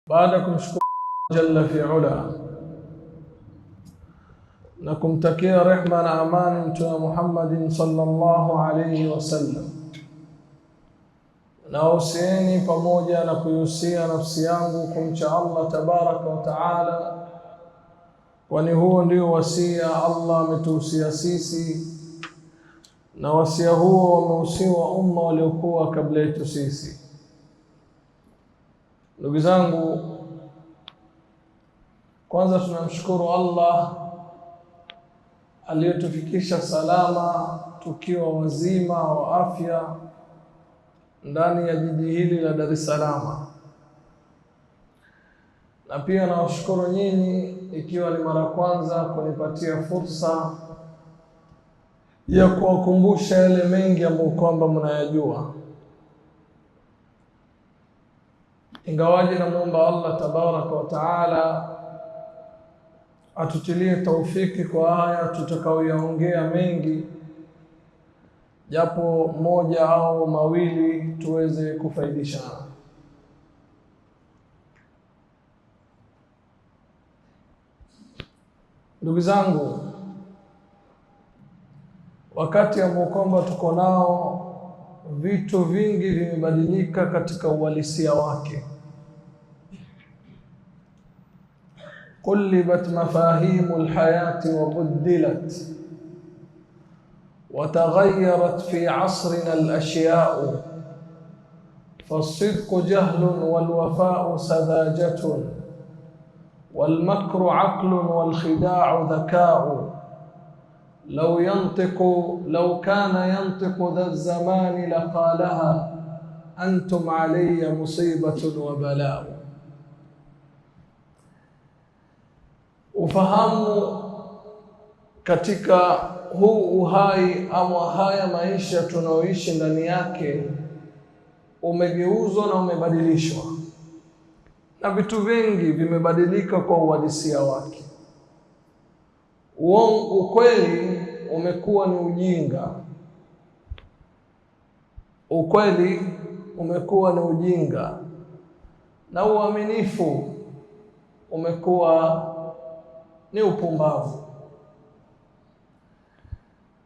Baada kumshukuru jalla fi ula na kumtakia rehma na amani Mtume Muhammadin sallallahu alayhi wasallam, na usieni pamoja na kuhusia nafsi yangu kumcha Allah tabaraka wa taala, kwani huo ndio wasia Allah ametuhusia sisi, na wasia huo wamehusiwa umma waliokuwa kabla yetu sisi. Ndugu zangu, kwanza tunamshukuru Allah aliyetufikisha salama tukiwa wazima wa afya ndani ya jiji hili la Dar es Salaam. Na pia nawashukuru nyinyi ikiwa ni mara kwanza kunipatia fursa ya kuwakumbusha yale mengi ambayo kwamba mnayajua. Ingawaje namuomba Allah tabaraka wa taala atutilie taufiki kwa haya tutakaoyaongea mengi, japo moja au mawili tuweze kufaidishana. Ndugu zangu, wakati ambao kwamba tuko nao, vitu vingi vimebadilika katika uhalisia wake. قلبت مفاهيم الحياة وبدلت وتغيرت في عصرنا الأشياء، فالصدق جهل والوفاء سذاجة، والمكر عقل والخداع ذكاء. لو كان ينطق ذا الزمان لقالها، أنتم علي مصيبة وبلاء. Ufahamu katika huu uhai ama haya maisha tunaoishi ndani yake umegeuzwa na umebadilishwa, na vitu vingi vimebadilika kwa uhalisia wake. Ukweli umekuwa ni ujinga, ukweli umekuwa ni ujinga, na uaminifu umekuwa ni upumbavu,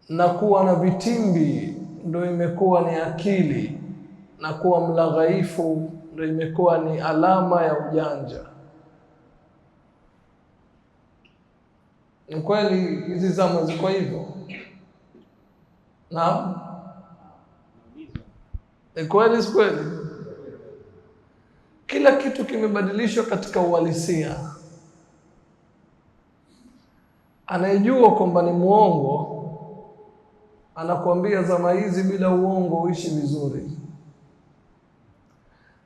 na kuwa na vitimbi ndio imekuwa ni akili, na kuwa mlaghaifu ndio imekuwa ni alama ya ujanja. Ni kweli hizi zama ziko hivyo? Naam, ni kweli, si kweli? Kila kitu kimebadilishwa katika uhalisia. Anayejua kwamba ni muongo anakuambia zama hizi bila uongo uishi vizuri.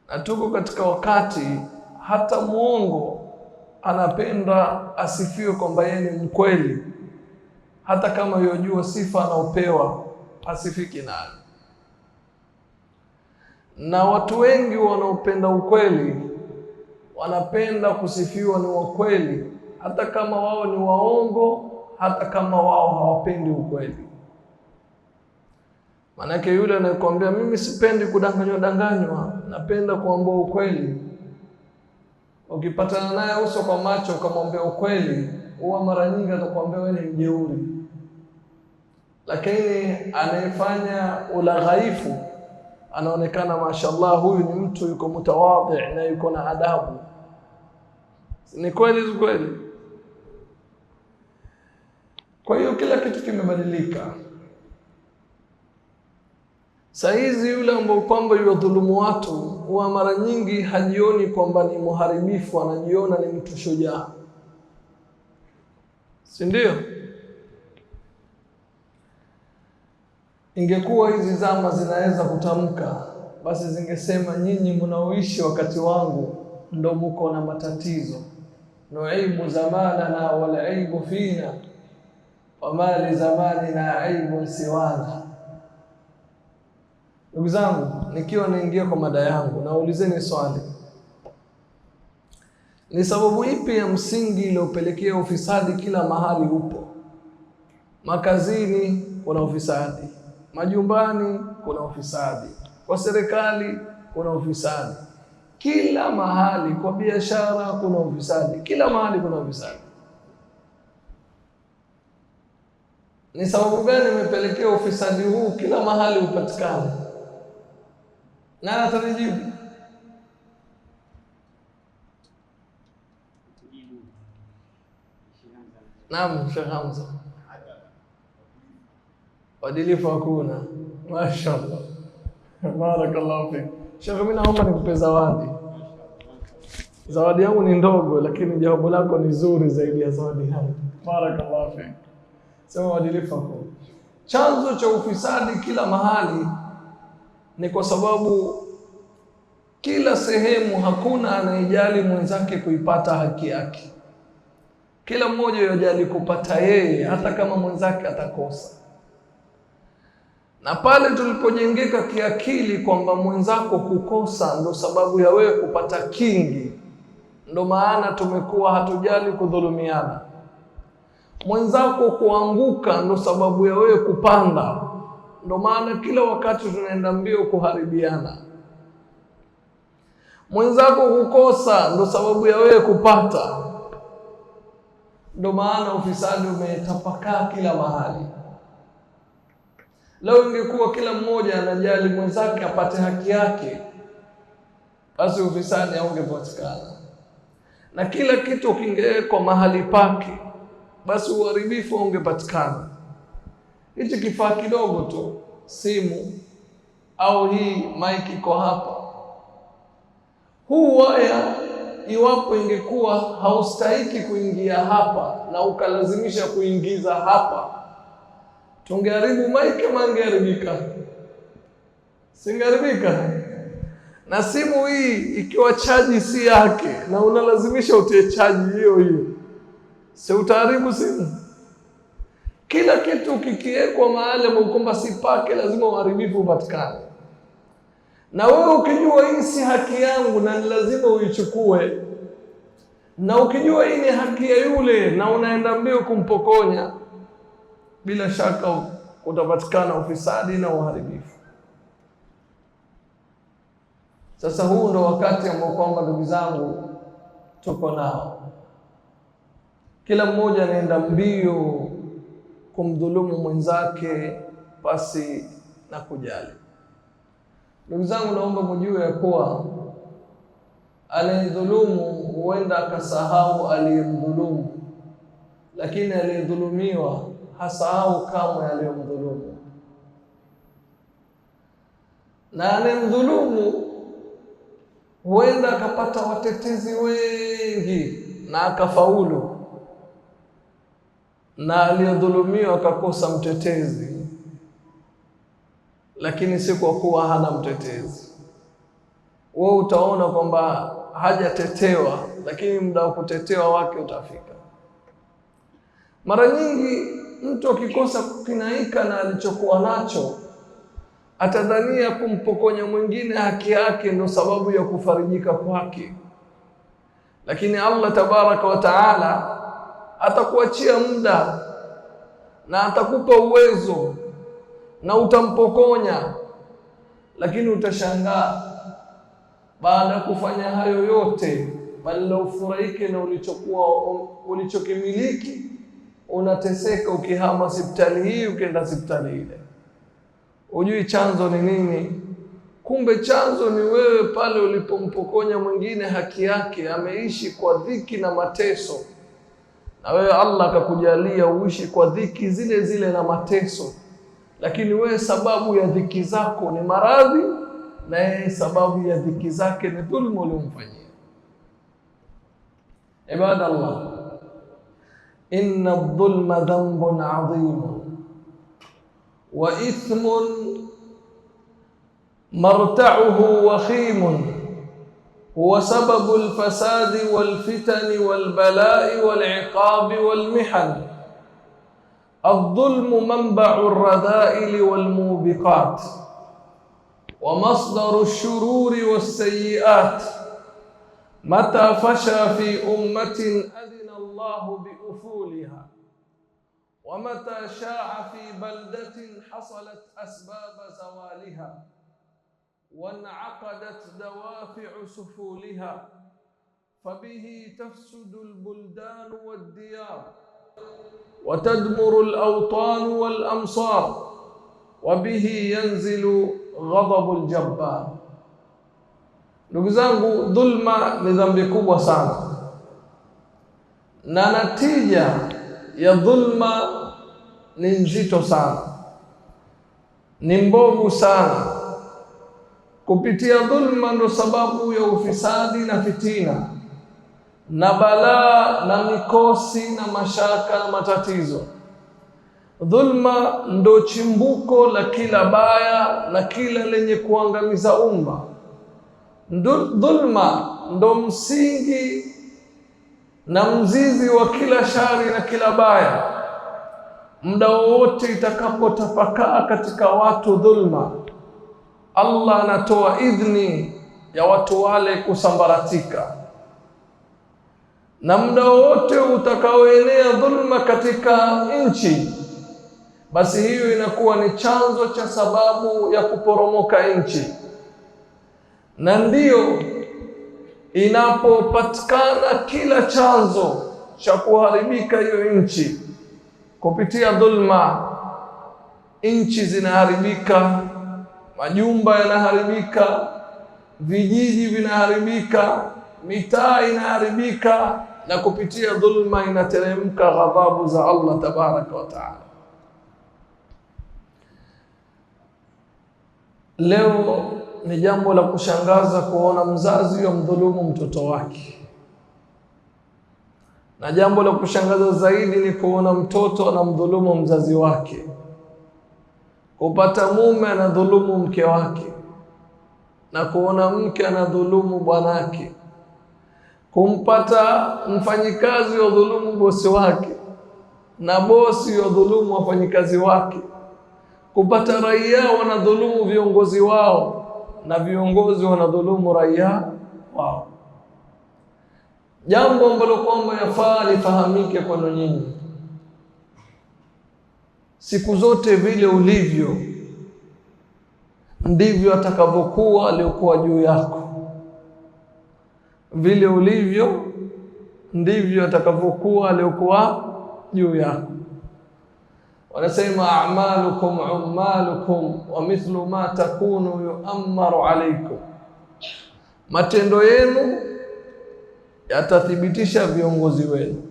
Na tuko katika wakati hata muongo anapenda asifiwe kwamba yeye ni mkweli, hata kama yojua sifa anaopewa asifiki nayo. Na watu wengi wanaopenda ukweli wanapenda kusifiwa ni wakweli, hata kama wao ni waongo, hata kama wao hawapendi ukweli. Manake yule anayekwambia mimi sipendi kudanganywa, napenda kuambia ukweli, ukipatana naye uso kwa macho ukamwambia ukweli, huwa mara nyingi atakwambia wewe ni mjeuri. Lakini anayefanya ulaghaifu anaonekana mashallah, huyu ni mtu yuko mutawadhi na yuko na adabu. Ni kweli, si kweli? Kwa hiyo kila kitu kimebadilika. Saa hizi yule ambaye kwamba yudhulumu watu huwa mara nyingi hajioni kwamba ni muharibifu, anajiona ni mtu shujaa, si ndio? Ingekuwa hizi zama zinaweza kutamka, basi zingesema nyinyi mnaoishi wakati wangu ndio mko na matatizo. Nuaibu zamanana wal aibu fina wama li zamanina aibun siwana. Ndugu zangu, nikiwa naingia kwa mada yangu, naulizeni swali: ni sababu ipi ya msingi iliyopelekea ufisadi kila mahali upo? Makazini kuna ufisadi, majumbani kuna ufisadi, kwa serikali kuna ufisadi, Kila mahali kwa biashara kuna ufisadi, kila mahali kuna ufisadi. Ni sababu gani imepelekea ufisadi huu kila mahali upatikane? Na atanijibu. Naam, Sheikh Hamza. Uadilifu hakuna. Mashaallah. Barakallahu fik. Sheikh, mimi naomba nikupe zawadi. Zawadi yangu ni ndogo, lakini jawabu lako ni zuri zaidi ya zawadi yangu. Barakallahu fik. Sema uadilifu hakuna. Chanzo cha ufisadi kila mahali ni kwa sababu kila sehemu hakuna anayejali mwenzake kuipata haki yake. Kila mmoja yajali kupata yeye, hata kama mwenzake atakosa. Na pale tulipojengeka kiakili kwamba mwenzako kukosa ndo sababu ya wewe kupata kingi, ndo maana tumekuwa hatujali kudhulumiana. Mwenzako kuanguka ndo sababu ya wewe kupanda, ndo maana kila wakati tunaenda mbio kuharibiana. Mwenzako kukosa ndo sababu ya wewe kupata, ndo maana ufisadi umetapakaa kila mahali. Leo ingekuwa kila mmoja anajali mwenzake apate haki yake, basi ufisadi haungepatikana. Na kila kitu kingewekwa mahali pake, basi uharibifu ungepatikana. Hichi kifaa kidogo tu, simu au hii mic iko hapa, huu waya iwapo ingekuwa haustahiki kuingia hapa na ukalazimisha kuingiza hapa, tungeharibu mic kama ingeharibika? Singeharibika. Na simu hii ikiwa chaji si yake na unalazimisha utie chaji hiyo hiyo, si utaharibu simu? Kila kitu kikiwekwa mahali ambapo si pake, lazima uharibifu upatikane. Na wewe ukijua hii si haki yangu na ni lazima uichukue, na ukijua hii ni haki ya yule na unaenda mbio kumpokonya, bila shaka utapatikana ufisadi na uharibifu. Sasa huu ndo wakati ambao kwamba ndugu zangu tuko nao. Kila mmoja anaenda mbio kumdhulumu mwenzake pasi na kujali. Ndugu zangu, naomba mjue ya kuwa aliyedhulumu huenda akasahau aliyemdhulumu, lakini aliyedhulumiwa hasahau kamwe aliyemdhulumu. Na aliyemdhulumu huenda akapata watetezi wengi na akafaulu, na aliyedhulumiwa akakosa mtetezi, lakini si kwa kuwa hana mtetezi. Wewe utaona kwamba hajatetewa, lakini muda wa kutetewa wake utafika. Mara nyingi mtu akikosa kukinaika na alichokuwa nacho, atadhania kumpokonya mwingine haki yake ndo sababu ya kufarijika kwake. Lakini Allah tabaraka wa taala atakuachia muda na atakupa uwezo na utampokonya, lakini utashangaa baada ya kufanya hayo yote, bali ufurahike na ulichokimiliki, unateseka ukihama hospitali hii ukienda hospitali ile. Ujui chanzo ni nini? Kumbe chanzo ni wewe pale ulipompokonya mwingine haki yake. Ameishi kwa dhiki na mateso, na wewe Allah akakujalia uishi kwa dhiki zile zile na mateso, lakini wewe sababu ya dhiki zako ni maradhi, na yeye sababu ya dhiki zake ni dhulma uliyomfanyia. Ibadallah, inna adh-dhulma dhanbun 'adhim wa ithmun marta'uhu wakhimun huwa sababu al-fasadi wal-fitani wal-bala'i wal-'iqabi wal-mihan. الظلم منبع الرذائل والموبقات ومصدر الشرور والسيئات. متى فشى في أمة أذن الله بأفولها، ومتى شاع في بلدة حصلت أسباب زوالها. وانعقدت دوافع سفولها فبه تفسد البلدان والديار وتدمر الأوطان والأمصار وبه ينزل غضب الجبار. Ndugu zangu, dhulma ni dhambi kubwa sana, na natija ya dhulma ni nzito sana, ni mbovu sana. Kupitia dhulma ndo sababu ya ufisadi na fitina na balaa na mikosi na mashaka na matatizo. Dhulma ndo chimbuko la kila baya na kila lenye kuangamiza umma. Dhulma ndo msingi na mzizi wa kila shari na kila baya. Muda wote itakapotapakaa katika watu dhulma, Allah anatoa idhni ya watu wale kusambaratika. Na muda wote utakaoenea dhulma katika nchi, basi hiyo inakuwa ni chanzo cha sababu ya kuporomoka nchi. Na ndiyo inapopatikana kila chanzo cha kuharibika hiyo nchi kupitia dhulma, nchi zinaharibika, majumba yanaharibika, vijiji vinaharibika, mitaa inaharibika, na kupitia dhulma inateremka ghadhabu za Allah tabaraka wa taala. Leo ni jambo la kushangaza kuona mzazi yamdhulumu mtoto wake, na jambo la kushangaza zaidi ni kuona mtoto anamdhulumu mzazi wake. Kupata mume anadhulumu mke wake, na kuona mke anadhulumu bwanake. Kumpata mfanyikazi yadhulumu bosi wake, na bosi yadhulumu wafanyikazi wake. Kupata raia wanadhulumu viongozi wao, na viongozi wanadhulumu raia wao. Jambo ambalo kwamba yafaa lifahamike kwenu nyinyi, siku zote vile ulivyo ndivyo atakavyokuwa aliyokuwa juu yako. Vile ulivyo ndivyo atakavyokuwa aliyokuwa juu yako. Wanasema a'malukum ummalukum wa mithlu ma takunu yu'ammaru alaykum. Matendo yenu yatathibitisha viongozi wenu,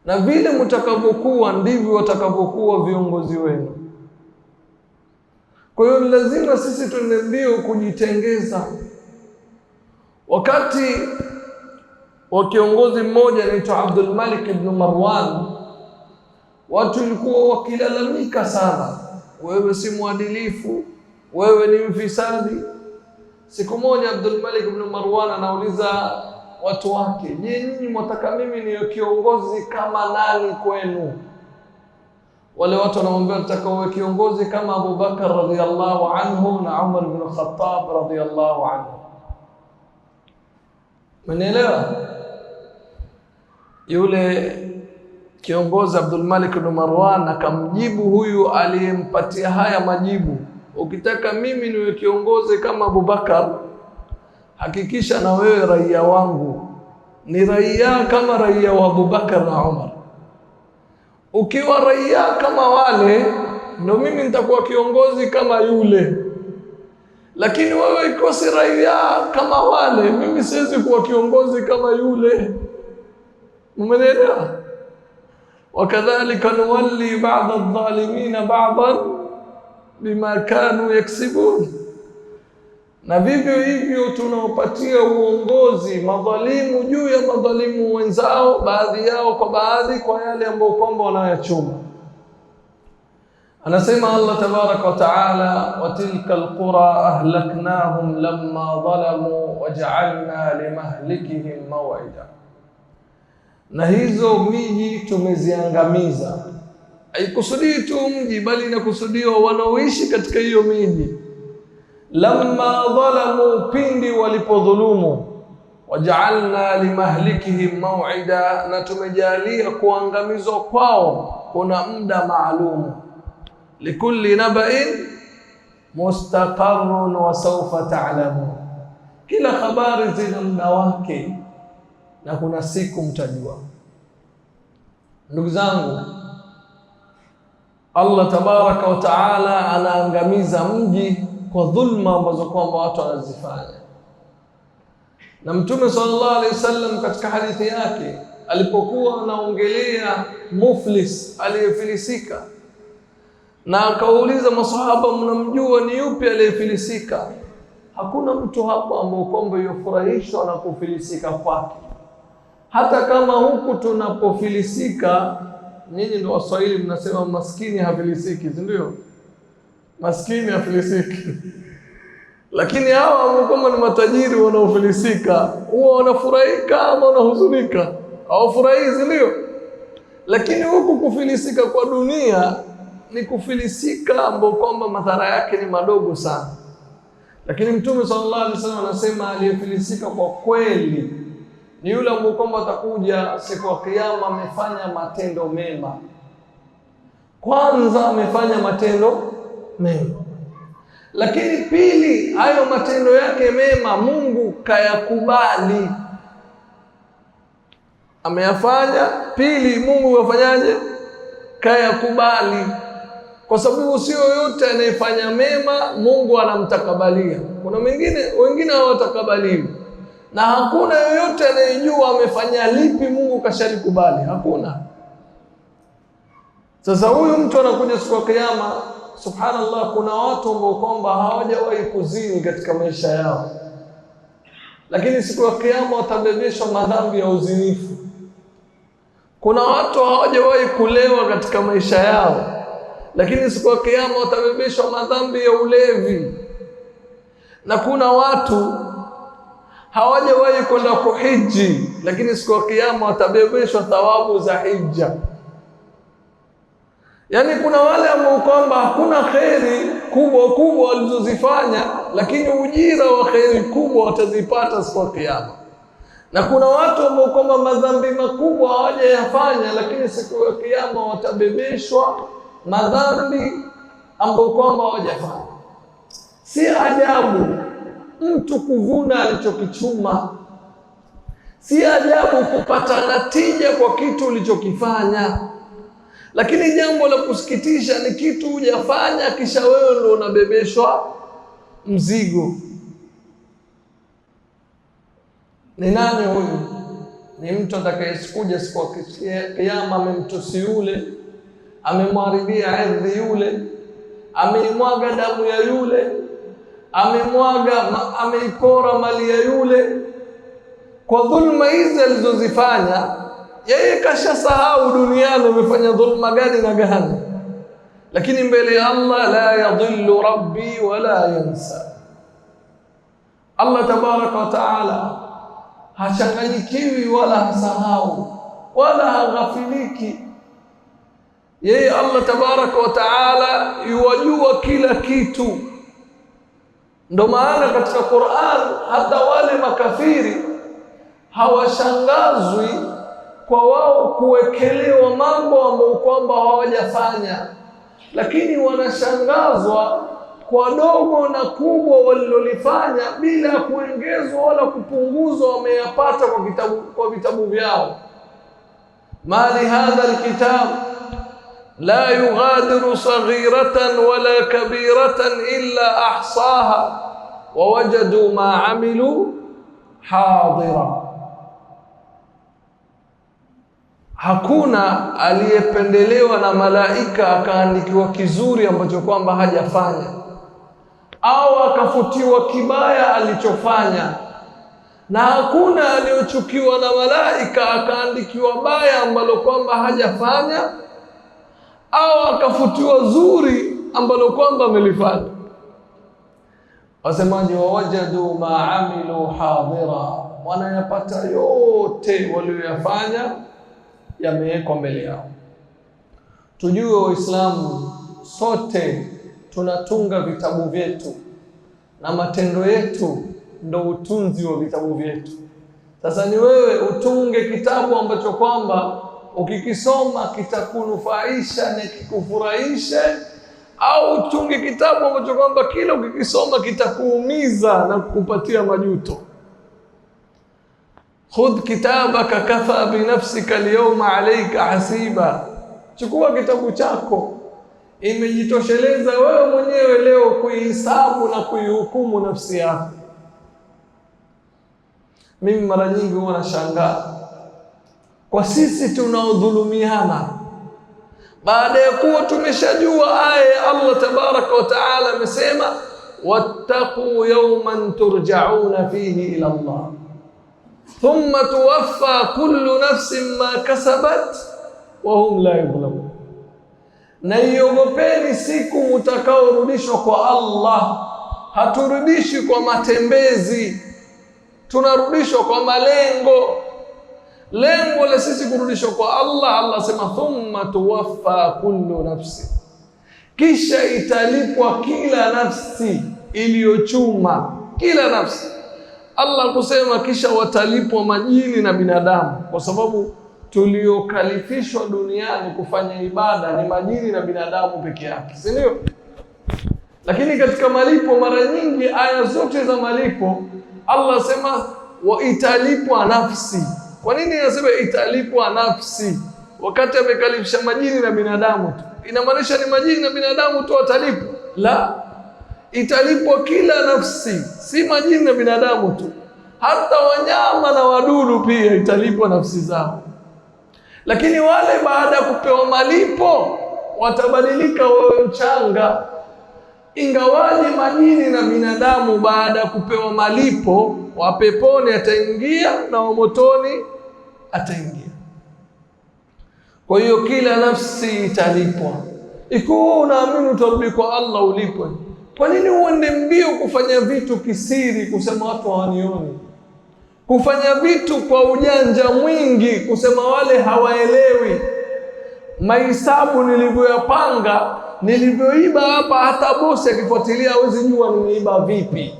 na vile mtakavyokuwa ndivyo watakavyokuwa viongozi wenu. Kwa hiyo lazima sisi tuende mbio kujitengeza. Wakati wa kiongozi mmoja anaitwa Abdul Malik ibn Marwan, watu walikuwa wakilalamika sana, wewe si mwadilifu, wewe ni mfisadi. Siku moja Abdul Malik ibn Marwan anauliza watu wake, je, nyinyi mwataka mimi niwe kiongozi kama nani kwenu? Wale watu wanamwambia, nataka uwe kiongozi kama Abu Bakar radhiyallahu anhu na Umar ibn Khattab radhiyallahu anhu. Mnaelewa? Yule kiongozi Abdul Malik ibn Marwan akamjibu huyu aliyempatia haya majibu, ukitaka mimi niwe kiongozi kama Abu Bakar, hakikisha na wewe raia wangu ni raia kama raia wa Abu Bakar na Umar. Ukiwa raia kama wale, ndio mimi nitakuwa kiongozi kama yule. Lakini wewe ikosi raia kama wale, mimi siwezi kuwa kiongozi kama yule. Umeelewa? Wakadhalika nuwalli ba'd adh-dhalimin ba'dan bima kanu yaksibun. Na vivyo hivyo tunawapatia uongozi madhalimu juu ya madhalimu wenzao, baadhi yao kwa baadhi, kwa yale ambayo kwamba wanayachuma. Anasema Allah tabaraka wa taala, wa tilka alqura ahlaknahum lamma dhalamu waja'alna limahlikihim maw'ida. Na hizo miji tumeziangamiza. Haikusudii tu mji, bali inakusudiwa wanaoishi katika hiyo miji. Lamma dhalamu, pindi walipodhulumu. Waja'alna limahlikihim maw'ida, na tumejalia kuangamizwa kwao kuna muda maalumu. Likulli naba'in mustaqarrun wa sawfa ta'lamun. Kila habari zina muda wake na kuna siku mtajua. Ndugu zangu, Allah tabaraka wa taala anaangamiza mji kwa dhulma ambazo kwamba watu wanazifanya. Na Mtume sallallahu alaihi wasallam katika hadithi yake alipokuwa anaongelea muflis aliyefilisika, na akauliza masahaba, mnamjua ni yupi aliyefilisika? Hakuna mtu hapa ambaye kwamba yofurahishwa na kufilisika kwake. Hata kama huku tunapofilisika, nyinyi ndio Waswahili mnasema maskini hafilisiki, si ndio? Maskini hafilisiki. Lakini hawa ambao kama ni matajiri wanaofilisika, huwa wanafurahika ama wanahuzunika? Hawafurahi, si ndio? Lakini huku kufilisika kwa dunia ni kufilisika ambao kwamba madhara yake ni madogo sana. Lakini Mtume sallallahu alaihi wasallam anasema aliyefilisika kwa kweli ni yule ambaye kwamba atakuja siku ya kiyama amefanya matendo mema. Kwanza amefanya matendo mema, lakini pili, hayo matendo yake mema Mungu kayakubali. Ameyafanya, pili Mungu kafanyaje? Kayakubali. Kwa sababu sio yote anayefanya mema Mungu anamtakabalia. Kuna wengine hawatakabaliwi. Na hakuna yoyote anayejua amefanya lipi Mungu kashalikubali. Hakuna. Sasa huyu mtu anakuja siku ya kiyama, subhanallah, kuna watu ambao kwamba hawajawahi kuzini katika maisha yao, lakini siku ya kiyama watabebeshwa madhambi ya uzinifu. Kuna watu hawajawahi kulewa katika maisha yao, lakini siku ya kiyama watabebeshwa madhambi ya ulevi. Na kuna watu hawajawahi kwenda kuhiji, lakini siku ya kiyama watabebeshwa thawabu za hija. Yani kuna wale ambao kwamba hakuna kheri kubwa walizozifanya, lakini ujira wa kheri kubwa watazipata siku ya kiyama. Na kuna watu ambao kwamba madhambi makubwa hawajayafanya, lakini siku ya kiyama watabebeshwa madhambi ambao kwamba hawajafanya. Si ajabu mtu kuvuna alichokichuma. Si ajabu kupata natija kwa kitu ulichokifanya. Lakini jambo la kusikitisha ni kitu hujafanya kisha wewe ndio unabebeshwa mzigo. Ni nani huyu? Ni mtu atakayekuja siku ya kiyama amemtusi yule, amemharibia ardhi yule, ameimwaga damu ya yule, ameipora mali ya yule. Kwa dhulma hizi alizozifanya, yeye kashasahau duniani amefanya dhulma gani na gani. Lakini mbele ya Allah la yadhillu rabbi wala yansa. Allah tabaraka wa taala hachanganyikiwi wala hasahau wala haghafiliki. Yeye Allah tabaraka wa taala yuwajua kila kitu. Ndio maana katika Qur'an hata wale makafiri hawashangazwi kwa wao kuwekelewa mambo ambayo kwamba hawajafanya, lakini wanashangazwa kwa dogo na kubwa walilolifanya bila kuongezwa wala kupunguzwa, wameyapata kwa vitabu vyao. Mali hadha alkitab la yughadiru saghiratan wala kabiratan illa ahsaha wa wajadu ma amilu hadira. Hakuna aliyependelewa na malaika akaandikiwa kizuri ambacho kwamba hajafanya, au akafutiwa kibaya alichofanya, na hakuna aliyochukiwa na malaika akaandikiwa baya ambalo kwamba hajafanya, au akafutiwa zuri ambalo kwamba amelifanya. Wasemaji wawajadu ma amilu hadira, wanayapata yote walioyafanya yamewekwa mbele yao. Tujue Waislamu sote tunatunga vitabu vyetu na matendo yetu ndo utunzi wa vitabu vyetu. Sasa ni wewe utunge kitabu ambacho kwamba ukikisoma kitakunufaisha na kikufurahishe, au chungi kitabu ambacho kwamba kila ukikisoma kitakuumiza na kukupatia majuto. Khudh kitabaka kafa binafsika alyawma alayka hasiba, chukua kitabu chako, imejitosheleza wewe mwenyewe leo kuihesabu na kuihukumu nafsi yako. Mimi mara nyingi huwa nashangaa kwa sisi tunaodhulumiana, baada ya kuwa tumeshajua aya ya Allah tabaraka wa taala amesema wattaqu yawman turja'una fihi ila Allah thumma tuwaffa kullu nafsin ma kasabat wa hum la yudhlamun, na iogopeni siku mtakaorudishwa kwa Allah. Haturudishi kwa matembezi, tunarudishwa kwa malengo. Lengo la sisi kurudishwa kwa Allah, Allah sema thumma tuwaffa kullu nafsi, kisha italipwa kila nafsi iliyochuma, kila nafsi. Allah kusema kisha watalipwa majini na binadamu, kwa sababu tuliokalifishwa duniani kufanya ibada ni majini na binadamu peke yake, si ndio? Lakini katika malipo, mara nyingi aya zote za malipo Allah sema wa italipwa nafsi. Kwa nini anasema italipwa nafsi wakati amekalifisha majini na binadamu tu? Inamaanisha ni majini na binadamu tu watalipwa? La, italipwa kila nafsi, si majini na binadamu tu, hata wanyama na wadudu pia italipwa nafsi zao. Lakini wale baada ya kupewa malipo watabadilika wawe mchanga. Ingawaje majini na binadamu baada ya kupewa malipo, wa peponi ataingia na wa motoni ataingia. Kwa hiyo kila nafsi italipwa. Ikiwa unaamini utarudi kwa Allah ulipwe, kwa nini uende mbio kufanya vitu kisiri, kusema watu hawanioni? Kufanya vitu kwa ujanja mwingi, kusema wale hawaelewi. Mahesabu nilivyoyapanga, nilivyoiba hapa, hata bosi akifuatilia hawezi jua nimeiba vipi.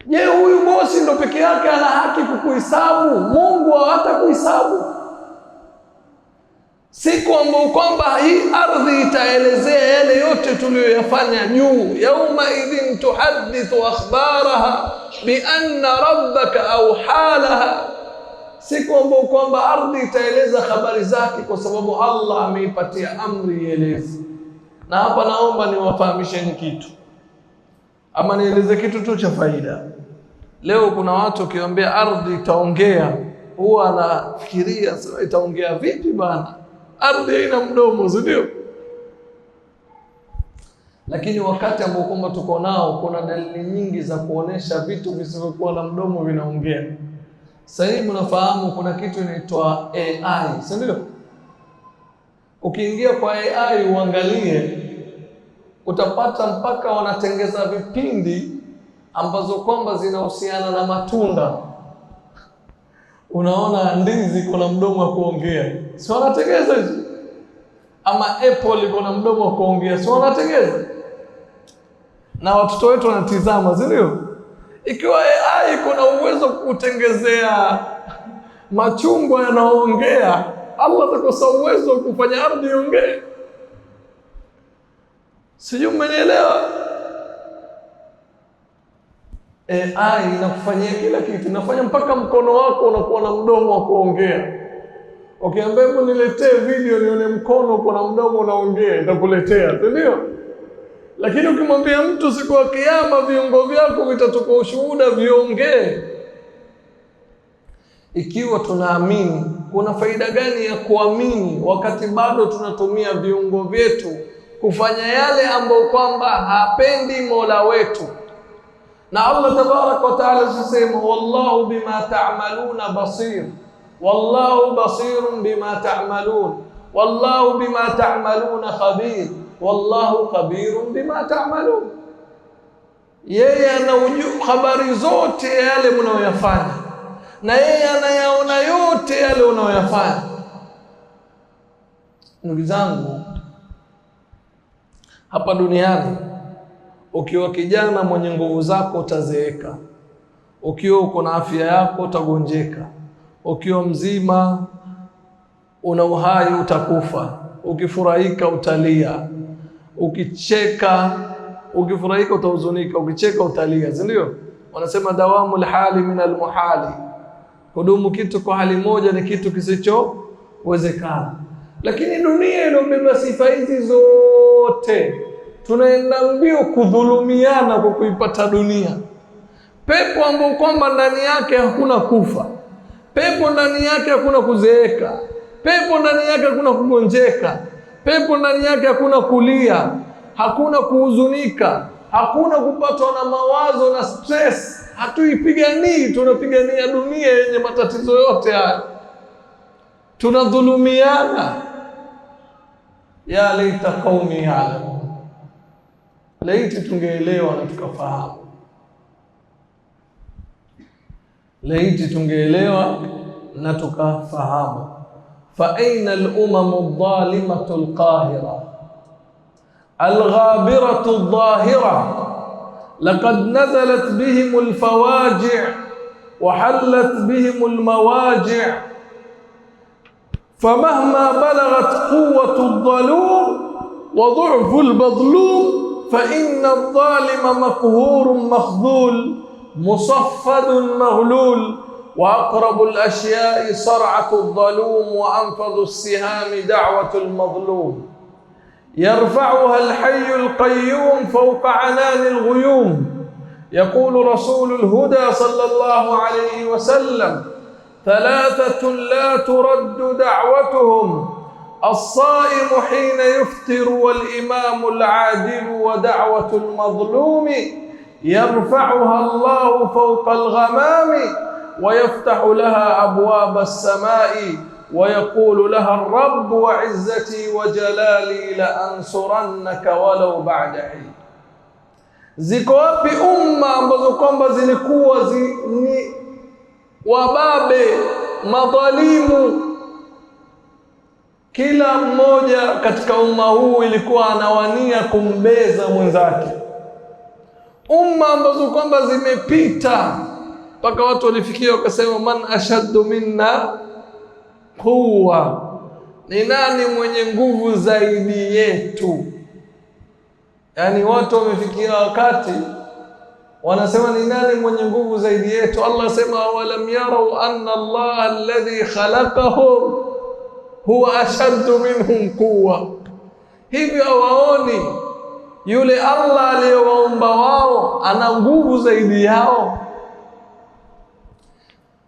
Je, huyu bosi ndo peke yake ana haki kukuhesabu? Mungu hata kuhesabu? Siku ambayo kwamba hii ardhi itaelezea yale yote tuliyoyafanya juu. Yauma idhin tuhaddithu akhbaraha bi anna rabbaka awhalaha, siku ambayo kwamba ardhi itaeleza habari zake, kwa sababu Allah ameipatia amri ieleze. Na hapa naomba niwafahamisheni kitu, ama nieleze kitu tu cha faida. Leo kuna watu ukiwaambia ardhi itaongea, huwa anafikiria sasa itaongea vipi bana? Ardhi haina mdomo, si ndio? Lakini wakati ambao kwamba tuko nao, kuna dalili nyingi za kuonesha vitu visivyokuwa na mdomo vinaongea. Sasa hivi mnafahamu kuna kitu inaitwa AI, si ndio? Ukiingia kwa AI uangalie, utapata mpaka wanatengeza vipindi ambazo kwamba zinahusiana na matunda. Unaona ndizi kuna mdomo wa kuongea, si wanatengeza hizo? Ama apple iko na mdomo wa kuongea, si wanatengeza? Na watoto wetu wanatizama, si ndio? Ikiwa AI kuna uwezo kutengezea machungwa yanaongea, Allah atakosa uwezo wa kufanya ardhi iongee? Sijui mmenielewa? AI inakufanyia kila kitu, inafanya mpaka mkono wako unakuwa na mdomo wa kuongea. Ukiambia hebu niletee video nione mkono uko na mdomo unaongea, itakuletea, ndio? Lakini ukimwambia mtu siku ya kiyama viungo vyako vitatoka ushuhuda viongee. Ikiwa tunaamini, kuna faida gani ya kuamini wakati bado tunatumia viungo vyetu kufanya yale ambayo kwamba hapendi Mola wetu? Na Allah tabaraka wa taala sema wallahu bima ta'maluna basir, wallahu basirun bima ta'malun, wallahu bima ta'maluna khabir, wallahu khabirun bima ta'malun. Yeye anajua habari zote yale mnayoyafanya, na yeye anayaona yote yale unayoyafanya. Ndugu zangu, hapa duniani ukiwa kijana mwenye nguvu zako utazeeka, ukiwa uko na afya yako utagonjeka, ukiwa mzima una uhai utakufa, ukifurahika utalia, Ukicheka, ukifurahika utahuzunika, ukicheka utalia, si ndio? Wanasema dawamul hali min almuhali, kudumu kitu kwa hali moja ni kitu kisichowezekana. Lakini dunia inobeba sifa hizi zote, tunaenda mbio kudhulumiana kwa kuipata dunia. Pepo ambayo kwamba ndani yake hakuna kufa, pepo ndani yake hakuna kuzeeka, pepo ndani yake hakuna kugonjeka, pepo ndani yake hakuna kulia, hakuna kuhuzunika, hakuna kupatwa na mawazo na stress. Hatuipiganii, tunapigania dunia yenye matatizo yote haya, tunadhulumiana. Ya laita qaumi ya'lamun, laiti tungeelewa na tukafahamu, laiti tungeelewa na tukafahamu. Fa aina al-umam adh-dhalimatu al-qahira al-ghabiratu adh-dhahira laqad nazalat bihim al-fawaji' wa hallat bihim al-mawaji' famahma balaghat quwwatu adh-dhalum wa dhu'fu al-madhlum فإن الظالم مقهور مخذول مصفد مغلول وأقرب الأشياء صرعة الظلوم وأنفذ السهام دعوة المظلوم يرفعها الحي القيوم فوق عنان الغيوم. يقول رسول الهدى صلى الله عليه وسلم: ثلاثة لا ترد دعوتهم: الصائم حين يفطر والإمام العادل ودعوة المظلوم يرفعها الله فوق الغمام ويفتح لها أبواب السماء ويقول لها الرب وعزتي وجلالي لأنصرنك ولو بعد حين. Ziko wapi umma ambazo kwamba zilikuwa ni wababe madhalimu? Kila mmoja katika umma huu ilikuwa anawania kumbeza mwenzake. Umma ambazo kwamba zimepita mpaka watu walifikia wakasema, man ashaddu minna quwwa, ni nani mwenye nguvu zaidi yetu? Yani watu wamefikia wakati wanasema ni nani mwenye nguvu zaidi yetu? Allah asema, awalam yarau anna Allah alladhi khalaqahum huwa ashaddu minhum quwwa, hivyo hawaoni yule Allah aliyewaumba wao ana nguvu zaidi yao?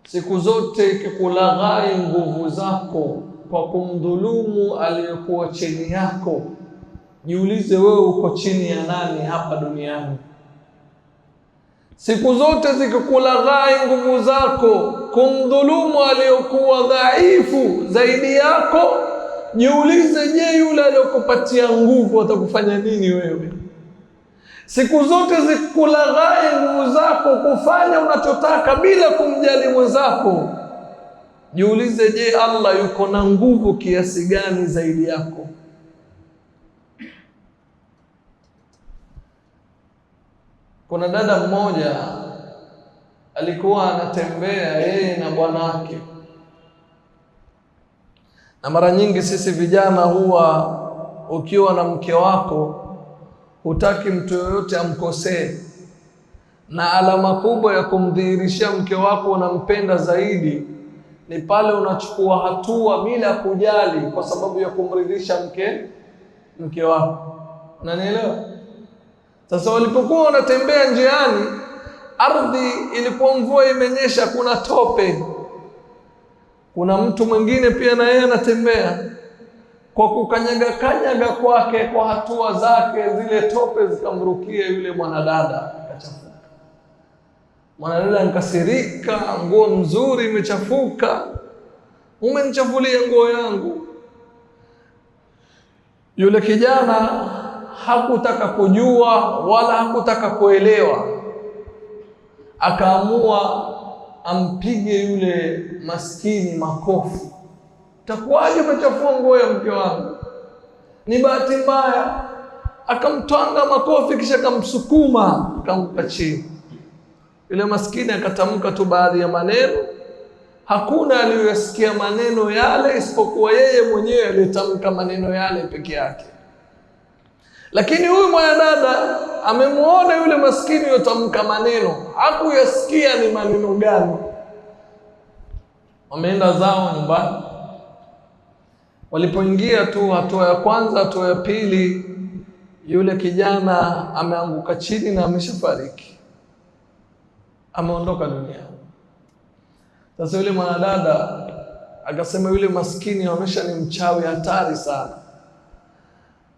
Siku zote ikikulaghai nguvu zako kwa kumdhulumu aliyekuwa chini yako, jiulize wewe uko chini ya nani hapa duniani? Siku zote zikikulaghai nguvu zako kumdhulumu aliyokuwa dhaifu zaidi yako, jiulize, je, yule aliyokupatia nguvu atakufanya nini wewe? Siku zote zikikulaghai nguvu zako kufanya unachotaka bila kumjali mwenzako, jiulize, je, Allah yuko na nguvu kiasi gani zaidi yako? Kuna dada mmoja alikuwa anatembea yeye na bwanake, na mara nyingi sisi vijana huwa ukiwa na mke wako hutaki mtu yoyote amkosee, na alama kubwa ya kumdhihirishia mke wako unampenda zaidi ni pale unachukua hatua bila kujali kwa sababu ya kumridhisha mke wako. Unanielewa? Sasa walipokuwa wanatembea njiani, ardhi ilikuwa mvua imenyesha, kuna tope. Kuna mtu mwingine pia na yeye anatembea, kwa kukanyaga kwake, kwa hatua zake, zile tope zikamrukia yule mwanadada, akachafuka. Mwanadada nkasirika, nguo mzuri imechafuka, umenichafulia nguo yangu. Yule kijana hakutaka kujua wala hakutaka kuelewa, akaamua ampige yule maskini makofi. Takuwaje umechafua nguo ya mke wangu? Ni bahati mbaya. Akamtwanga makofi kisha akamsukuma akampa chini. Yule maskini akatamka tu baadhi ya maneno, hakuna aliyesikia maneno yale isipokuwa yeye mwenyewe aliyetamka maneno yale peke yake. Lakini huyu mwanadada amemuona yule maskini yotamka maneno, hakuyasikia ni maneno gani. Wameenda zao nyumbani. Walipoingia tu hatua ya kwanza, hatua ya pili, yule kijana ameanguka chini na ameshafariki, ameondoka duniani. Sasa yule mwanadada akasema yule maskini anaonyesha ni mchawi hatari sana.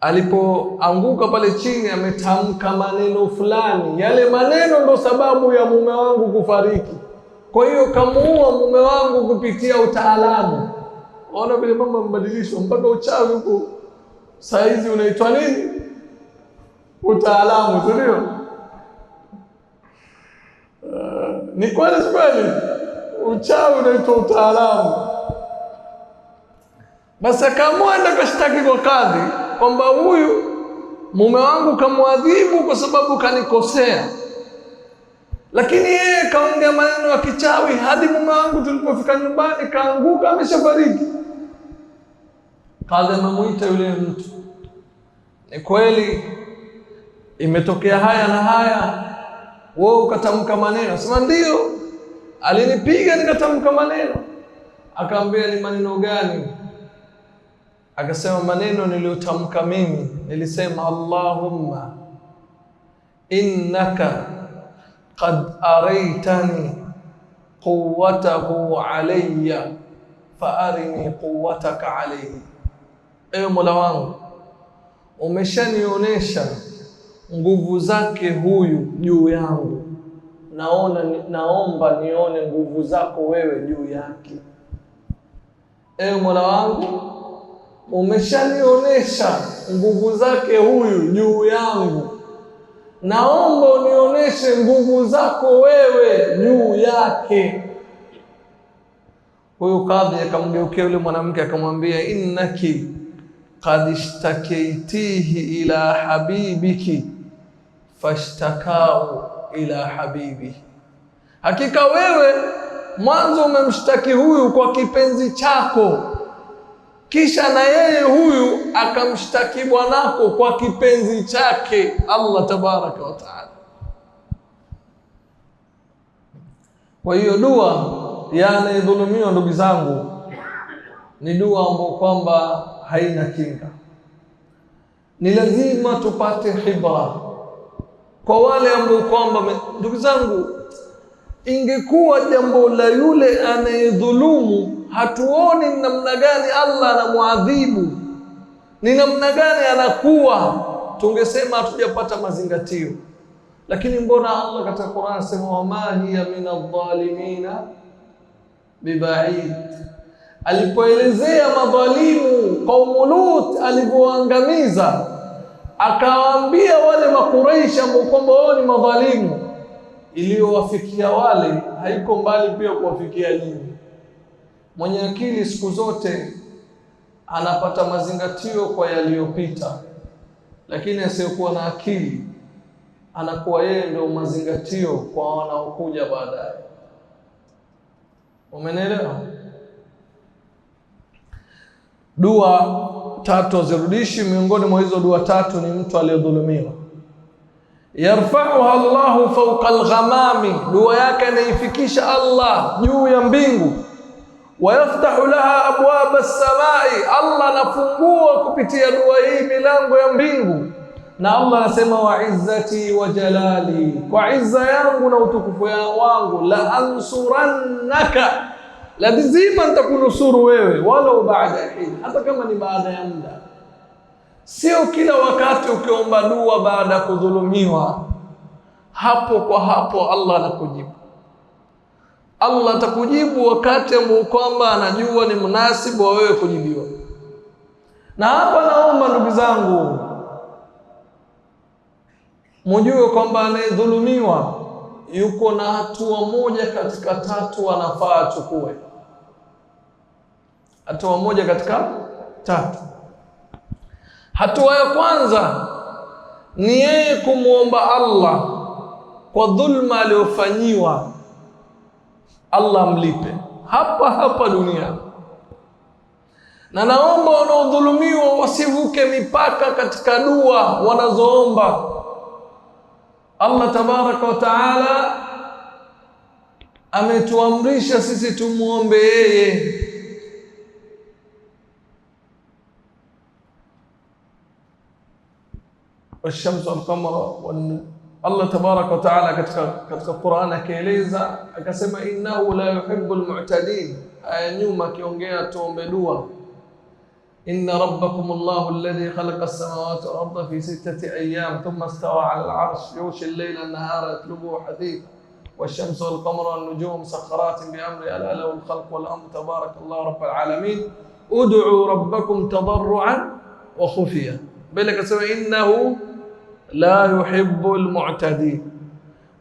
Alipoanguka pale chini ametamka maneno fulani, yale maneno ndo sababu ya mume wangu kufariki, kwa hiyo kamuua mume wangu kupitia utaalamu. Ona vile mambo yamebadilishwa, mpaka uchawi huko saa hizi unaitwa nini? Utaalamu, ndio? Ni kweli kweli, uchawi unaitwa utaalamu. Basi akaamua enda kashtaki kwa kadhi kwamba huyu mume wangu kamwadhibu kwa sababu kanikosea, lakini yeye kaongea maneno ya kichawi hadi mume wangu tulipofika nyumbani kaanguka ameshafariki. Kadhi amemuita yule mtu, ni kweli imetokea haya na haya, wewe ukatamka maneno? Sema ndio, alinipiga nikatamka maneno. Akaambia ni maneno gani? Akasema maneno niliyotamka mimi, nilisema Allahumma innaka qad araitani quwwatahu alayya fa arini quwwataka alayhi. Ewe Mola wangu, umeshanionyesha nguvu zake huyu juu yangu, naomba nione nguvu zako wewe juu yake. Ewe Mola wangu, umeshanionyesha nguvu zake huyu juu yangu, naomba unionyeshe nguvu zako wewe juu yake. Huyu kadhi akamgeukia yule mwanamke akamwambia, innaki qad ishtakaitihi ila habibiki fashtakau ila habibi, hakika wewe mwanzo umemshtaki huyu kwa kipenzi chako, kisha na yeye huyu akamshtaki bwanako kwa kipenzi chake Allah tabaraka wa taala. Kwa hiyo dua ya anayedhulumiwa, ndugu zangu, ni dua ambayo kwamba haina kinga. Ni lazima tupate khibra kwa wale ambao kwamba, ndugu zangu, ingekuwa jambo la yule anayedhulumu hatuoni namna gani Allah anamuadhibu, ni namna gani anakuwa, tungesema hatujapata mazingatio. Lakini mbona Allah katika Qur'an anasema wama hiya minadh-dhalimina bibaid. Alipoelezea madhalimu kaumu Lut alivyoangamiza, akawaambia wale makuraishi ambao kwamba wao ni madhalimu, iliyowafikia wale haiko mbali pia kuwafikia nyinyi. Mwenye akili siku zote anapata mazingatio kwa yaliyopita, lakini asiyokuwa na akili anakuwa yeye ndio mazingatio kwa wanaokuja baadaye. Umeelewa? Dua tatu zirudishi. Miongoni mwa hizo dua tatu ni mtu aliyedhulumiwa, yarfa'uha Allahu fawqa al-ghamami, dua yake anaifikisha Allah juu ya mbingu. Wayaftahu laha abwaba as-samai, Allah anafungua kupitia dua hii milango ya mbingu. Na Allah anasema wa izzati wa jalali, kwa izza yangu na utukufu wangu, la ansurannaka, lazima nitakunusuru wewe, walau baada hin, hata kama ni baada ya muda. Sio kila wakati ukiomba dua baada ya kudhulumiwa hapo kwa hapo Allah anakujibu. Allah atakujibu wakati ambao kwamba anajua ni munasibu wa wewe kujibiwa. Na hapa naomba ndugu zangu mjue kwamba anayedhulumiwa yuko na hatua moja katika tatu anafaa achukue. Hatua moja katika tatu. Hatua ya kwanza ni yeye kumuomba Allah kwa dhulma aliyofanyiwa, Allah mlipe hapa hapa duniani. Na naomba wanaodhulumiwa wasivuke mipaka katika dua wanazoomba. Allah tabaraka wa taala ametuamrisha sisi tumuombe yeye. Washamsu wal-qamara, Allah tabaraka wa taala katika Qur'an akaeleza akasema innahu la yuhibbul mu'tadin. Aya nyuma akiongea tuombe dua, inna rabbakumullahu alladhi khalaqa as-samawati wal arda fi 6 ayyam thumma istawa 'ala al-'arsh yughshi al-layla an-nahara yatlubuhu haditha wash-shamsu wal-qamara wan-nujumu musakhkharatin bi-amri ala lahu al-khalqu wal-amru tabarakallahu rabbul 'alamin ud'u rabbakum tadarruan wa khufiya. Bila kasema innahu la yuhibbul mu'tadin,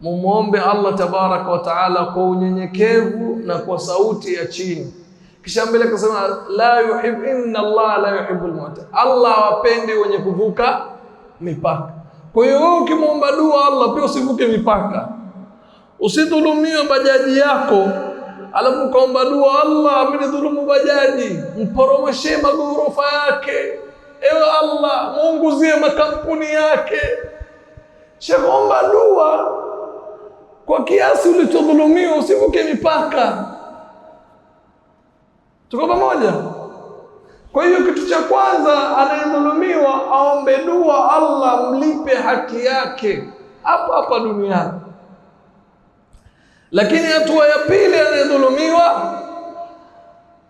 mumuombe Allah tabaraka wa taala kwa unyenyekevu na kwa sauti ya chini. Kisha mbele akasema inna Allah la yuhibbul mu'tadin, Allah hawapendi wenye kuvuka mipaka. Kwa hiyo wewe ukimwomba dua Allah pia usivuke mipaka. Usidhulumiwe bajaji yako alafu ukaomba dua Allah amenidhulumu bajaji, mporomoshe magorofa yake. Ewe Allah muunguzie makampuni yake. Omba dua kwa kiasi ulichodhulumiwa, usivuke mipaka. Tuko pamoja? Kwa hiyo kitu cha kwanza, anayedhulumiwa aombe dua Allah mlipe haki yake hapa duniani. Lakini hatua ya pili, anayedhulumiwa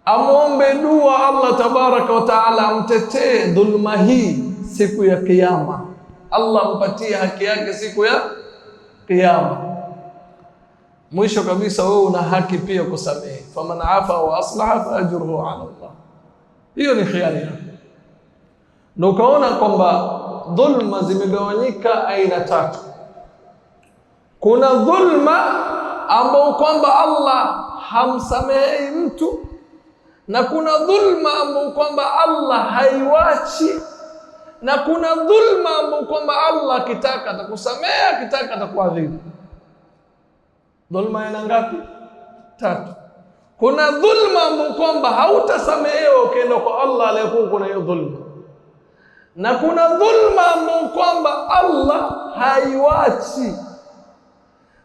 amuombe dua Allah tabaraka wa taala amtetee dhulma hii siku ya kiyama. Allah mpatie haki yake siku ya kiyama. Mwisho kabisa, wewe una haki pia kusamehe. Faman afa wa aslaha fa ajruhu ala Allah. Hiyo ni khiari yako. Na ukaona kwamba dhulma zimegawanyika aina tatu. Kuna dhulma ambao kwamba Allah hamsamehi mtu, na kuna dhulma ambao kwamba Allah haiwachi, na kuna dhulma ambao kwamba Allah akitaka atakusamehe, akitaka atakuadhibu. Dhulma ina ngapi? Tatu. Kuna dhulma ambao kwamba hautasamehewa ukienda kwa Allah aliyekuwa kuna hiyo dhulma, na kuna dhulma ambao kwamba Allah haiwachi,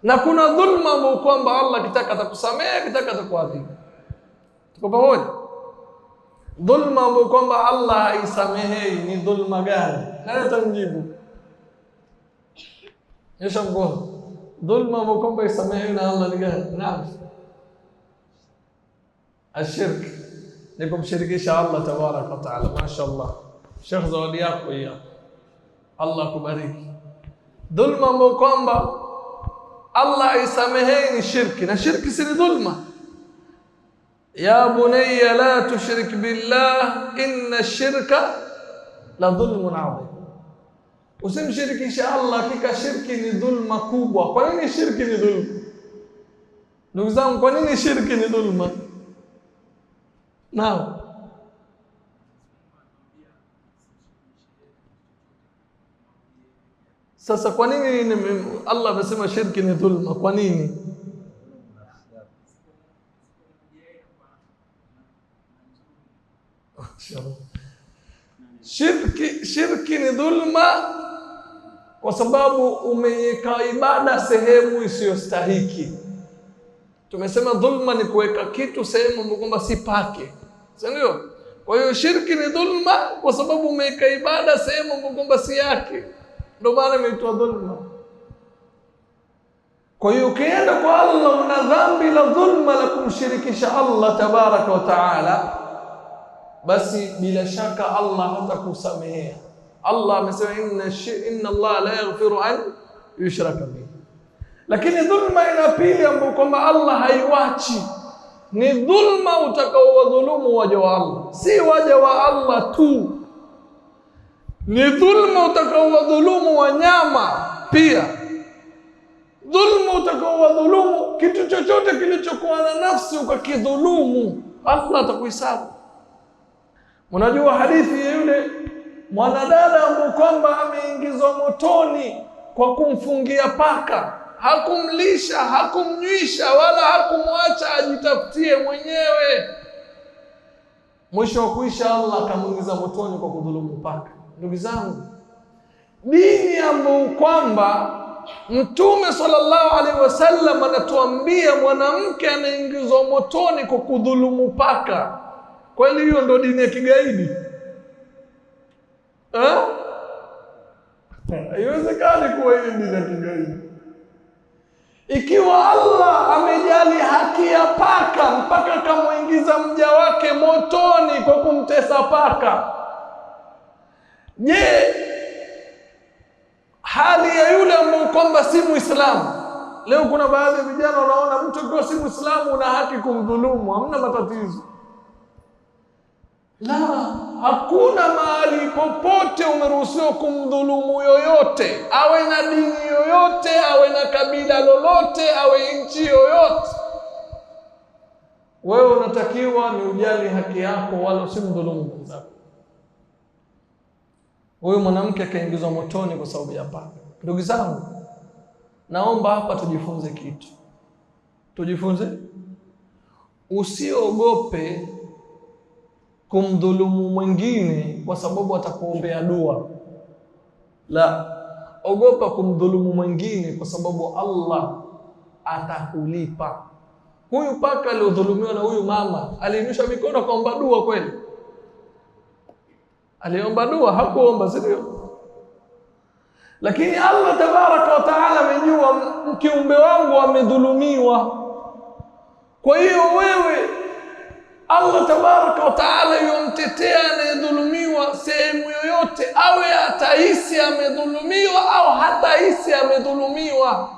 na kuna dhulma ambao kwamba Allah akitaka atakusamehe, akitaka atakuadhibu. Tuko pamoja? Dhulma ambayo kwamba Allah haisamehei ni dhulma gani? Nani atamjibu? Nyosha mkono. Dhulma ambayo kwamba haisamehei na Allah ni gani? Naam. Ashirk. Ni kumshirikisha Allah tabaraka wa taala. Mashaallah. Sheikh, zawadi yako hiyo. Allah kubariki. Dhulma ambayo kwamba Allah haisamehei ni shirki, na shirki si dhulma. Ya bunayya la tushrik billah inna shirka la dhulmun adhim. Usimshirikisha Allah, hakika shirki ni dhulma kubwa. Kwa nini shirki ni dhulma? Ndugu zangu, kwa nini shirki ni dhulma? Naam. Sasa kwa nini Allah amesema shirki ni dhulma? Kwa nini? Shirki ni dhulma kwa sababu umeweka ibada sehemu isiyostahiki. Tumesema dhulma ni kuweka kitu sehemu kwamba si pake, si ndio? Kwa hiyo shirki ni dhulma kwa sababu umeweka ibada sehemu kwamba si yake, ndio maana imeitwa dhulma. Kwa hiyo ukienda kwa Allah una dhambi la dhulma la kumshirikisha Allah tabaraka wa taala, basi bila shaka Allah hatakusamehea. Allah amesema inna Allah la yaghfiru an yushraka bihi. Lakini dhulma ina pili ambayo kwamba Allah haiwachi, ni dhulma utakaowadhulumu waja wa Allah. Si waja wa Allah tu, ni dhulma utakaowadhulumu wanyama pia. Dhulma utakaowadhulumu kitu chochote kilichokuwa na nafsi ukakidhulumu, Allah atakuhesabu. Unajua hadithi ya yule mwanadada ambaye kwamba ameingizwa motoni kwa kumfungia paka, hakumlisha, hakumnywisha, wala hakumwacha ajitafutie mwenyewe. mwisho wa kuisha Allah akamuingiza motoni kwa kudhulumu paka. Ndugu zangu, dini ambayo kwamba Mtume sallallahu alaihi wasallam anatuambia mwanamke anaingizwa motoni kwa kudhulumu paka, kweli hiyo ndo dini ya kigaidi? Haiwezekani kuwa hiyo dini ya kigaidi. Ikiwa Allah amejali haki ya paka mpaka akamuingiza mja wake motoni kwa kumtesa paka, je, hali ya yule ambaye kwamba si Muislamu? Leo kuna baadhi ya vijana wanaona mtu akiwa si Muislamu una haki kumdhulumu, hamna matatizo. La, hakuna mahali popote umeruhusiwa kumdhulumu yoyote, awe na dini yoyote, awe na kabila lolote, awe nchi yoyote. Wewe unatakiwa ni ujali haki yako, wala usimdhulumu mwenzako. Huyu mwanamke akaingizwa motoni kwa sababu ya paka. Ndugu zangu, naomba hapa tujifunze kitu. Tujifunze, usiogope kumdhulumu mwingine kwa sababu atakuombea dua. La, ogopa kumdhulumu mwingine kwa sababu Allah atakulipa. Huyu paka aliodhulumiwa na huyu mama aliinusha mikono akaomba dua kweli? Aliomba dua? Hakuomba, sio? Lakini Allah tabaraka wa taala amejua kiumbe wangu amedhulumiwa. Kwa hiyo wewe, Allah tabaraka wa taala yomtetea anayedhulumiwa sehemu yoyote, awe atahisi amedhulumiwa au hatahisi amedhulumiwa.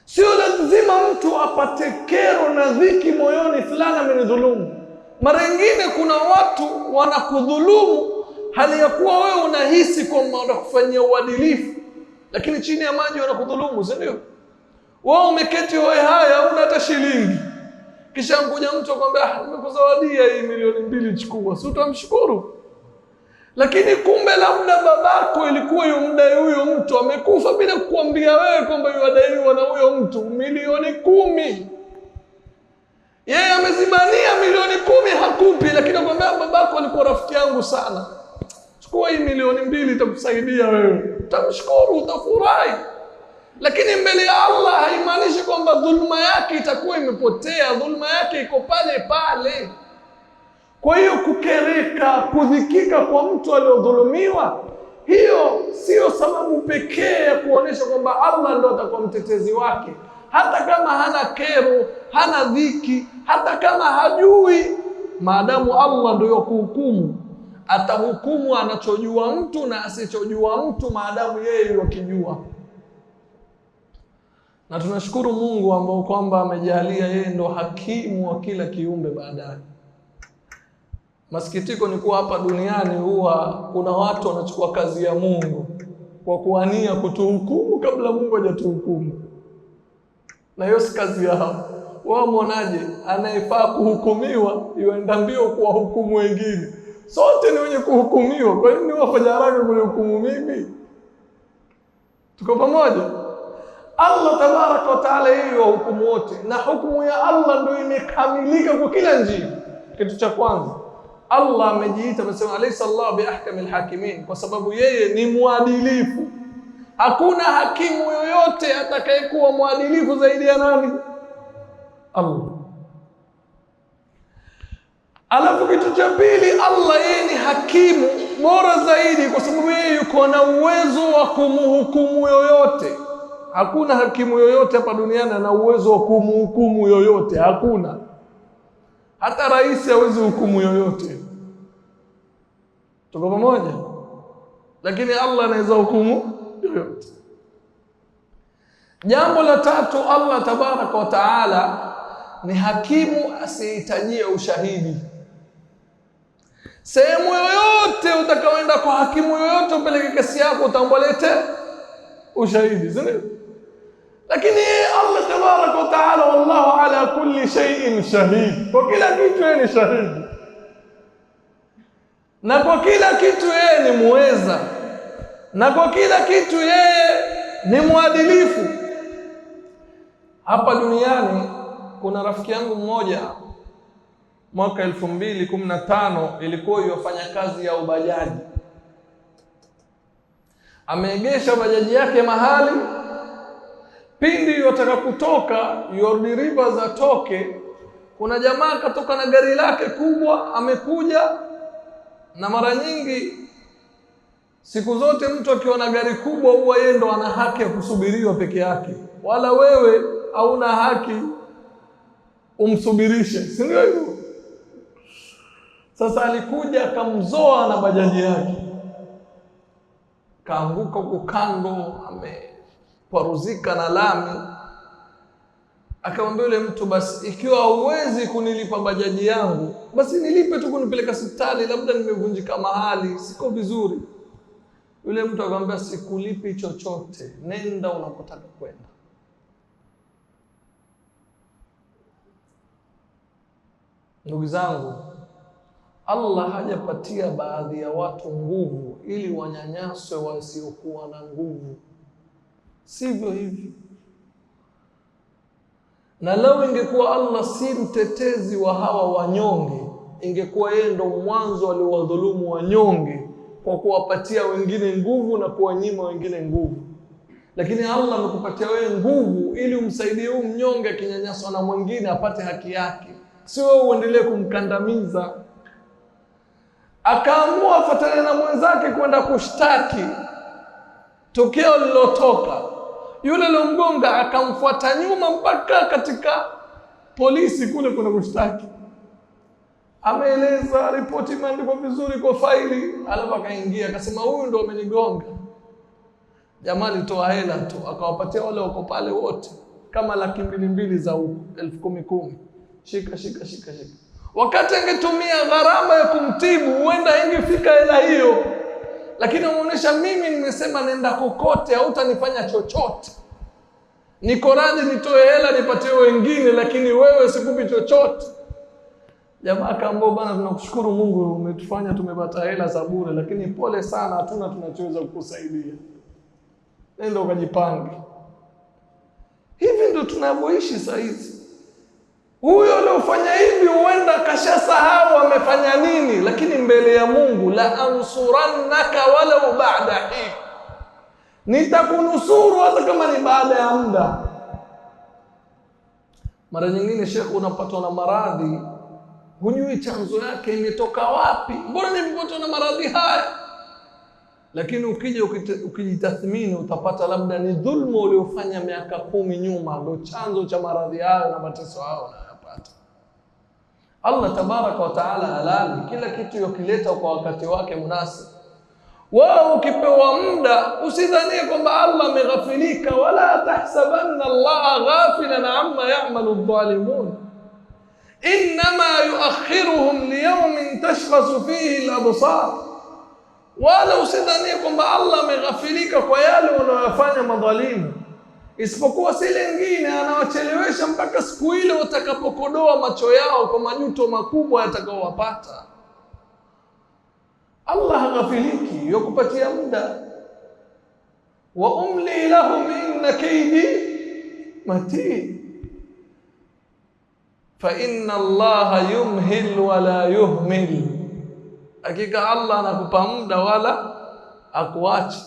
Sio lazima mtu apate kero na dhiki moyoni fulani amenidhulumu. Mara nyingine kuna watu wanakudhulumu hali ya kuwa wewe unahisi kwamba wanakufanyia uadilifu, lakini chini ya maji wanakudhulumu, si ndio? Wewe umeketi wewe haya una hata shilingi, kisha mkuja mtu akwambia nimekuzawadia hii milioni 2 chukua, si utamshukuru? Lakini kumbe labda babako ilikuwa yumdai huyo mtu, amekufa bila kukuambia wewe kwamba yuadaiwa na huyo mtu milioni 10. Yeye amezibania milioni 10 hakupi, lakini akwambia babako alikuwa rafiki yangu sana, chukua hii milioni 2 itakusaidia wewe. Utamshukuru, utafurahi. Lakini mbele ya Allah haimaanishi kwamba dhulma yake itakuwa imepotea, dhulma yake iko pale pale. Kwa hiyo kukereka, kudhikika kwa mtu aliyodhulumiwa, hiyo sio sababu pekee ya kuonesha kwamba Allah ndo atakuwa mtetezi wake. Hata kama hana kero, hana dhiki, hata kama hajui, maadamu Allah ndio kuhukumu, atahukumu anachojua mtu na asichojua mtu, maadamu yeye yakijua. Na tunashukuru Mungu ambao kwamba amejalia yeye ndo hakimu wa kila kiumbe baadaye. Masikitiko ni kuwa hapa duniani huwa kuna watu wanachukua kazi ya Mungu kwa kuania kutuhukumu kabla Mungu hajatuhukumu. Na hiyo si kazi yao. Wao mwonaje anayefaa kuhukumiwa yuenda mbio kwa hukumu wengine? Sote ni wenye kuhukumiwa, kwa nini wafanya haraka kunihukumu mimi? Tuko pamoja? Allah tabaraka wa taala yeye hukumu wote, na hukumu ya Allah ndio imekamilika kwa kila njia. Kitu cha kwanza, Allah amejiita, amesema alaysa Allah biahkamil hakimin, kwa sababu yeye ni mwadilifu. Hakuna hakimu yoyote atakayekuwa mwadilifu zaidi ya nani? Allah. Alafu kitu cha pili, Allah yeye ni hakimu bora zaidi kwa sababu yeye yuko na uwezo wa kumhukumu yoyote. Hakuna hakimu yoyote hapa duniani ana uwezo wa kumhukumu yoyote, hakuna. Hata rais hawezi hukumu yoyote. Tuko pamoja? Lakini Allah anaweza hukumu yoyote. Jambo la tatu, Allah tabaraka wa taala ni hakimu asihitajia ushahidi. Sehemu yoyote utakaoenda kwa hakimu yoyote upeleke kesi yako utambolete ushahidi, sio? Lakini Allah tabaraka wa taala, wallahu ala kulli shay'in shahid, kwa kila kitu yeye ni shahidi, na kwa kila kitu yeye ni muweza, na kwa kila kitu yeye ni mwadilifu. Hapa duniani kuna rafiki yangu mmoja mwaka 2015 ilikuwa yofanya kazi ya ubajaji. Ameegesha bajaji yake mahali, pindi yotaka kutoka yordiriva za toke, kuna jamaa katoka na gari lake kubwa amekuja. Na mara nyingi siku zote mtu akiona gari kubwa huwa yeye ndo ana haki ya kusubiriwa peke yake, wala wewe hauna haki umsubirishe, si ndio hivyo? Sasa alikuja akamzoa na bajaji yake, kaanguka huko kando, ameparuzika na lami. Akamwambia yule mtu, basi ikiwa huwezi kunilipa bajaji yangu, basi nilipe tu kunipeleka hospitali, labda nimevunjika mahali, siko vizuri. Yule mtu akamwambia, sikulipi chochote, nenda unapotaka kwenda. Ndugu zangu, Allah hajapatia baadhi ya watu nguvu ili wanyanyaswe wasiokuwa na nguvu, sivyo hivi. Na leo ingekuwa Allah si mtetezi wa hawa wanyonge, ingekuwa yeye ndo mwanzo aliwadhulumu wanyonge kwa kuwapatia wengine nguvu na kuwanyima wengine nguvu. Lakini Allah amekupatia wewe nguvu ili umsaidie huyu mnyonge akinyanyaswa na mwingine apate haki yake, sio wewe uendelee kumkandamiza. Akaamua afuatane na mwenzake kwenda kushtaki tokeo lilotoka. Yule aliyomgonga akamfuata nyuma mpaka katika polisi kule kuna kushtaki. Ameeleza, ripoti imeandikwa vizuri kwa faili, alafu akaingia akasema huyu ndo amenigonga. Jamaa alitoa hela tu akawapatia wale wako pale wote kama 2,200 za huko, 10,000. Shika. Wakati angetumia gharama ya kumtibu huenda ingefika hela hiyo, lakini amuonesha, mimi nimesema nenda kokote, hautanifanya chochote. Niko radhi nitoe hela nipatie wengine, lakini wewe sikupi chochote. Jamaa akaambia, bana, tunakushukuru Mungu umetufanya tumepata hela za bure, lakini pole sana, hatuna tunachoweza kukusaidia. Nenda ukajipange. Hivi ndio tunavyoishi saa hizi. Huyo aliofanya hivi huenda kashasahau amefanya nini, lakini mbele ya Mungu, la ansurannaka walau ba'da hin, nitakunusuru hata kama ni baada ya muda. Mara nyingine Sheikh, unapatwa na maradhi, hujui chanzo yake imetoka wapi, mbona nimepatwa na maradhi haya? Lakini ukija ukijitathmini utapata labda ni dhulma uliofanya miaka 10 nyuma ndio chanzo cha maradhi hayo na mateso hayo unayopata. Allah tabaraka wa taala halali kila kitu yokileta kwa wakati wake munasib. Wao ukipewa muda usidhanie kwamba Allah ameghafilika, wala tahsabanna Allah ghafilan amma ya'malu adh-dhalimun, inma yuakhiruhum liyawmin tashkhasu fihi al-absar. Wala usidhanie kwamba Allah ameghafilika kwa yale wanayofanya madhalimu, isipokuwa si lingine, anawachelewesha mpaka siku ile watakapokodoa macho yao kwa majuto makubwa yatakaowapata. Allah haghafiliki, yukupatia muda. Wa umli lahum inna kaydi matin, fa inna Allah yumhil wa la yuhmil. Hakika Allah anakupa muda wala akuachi.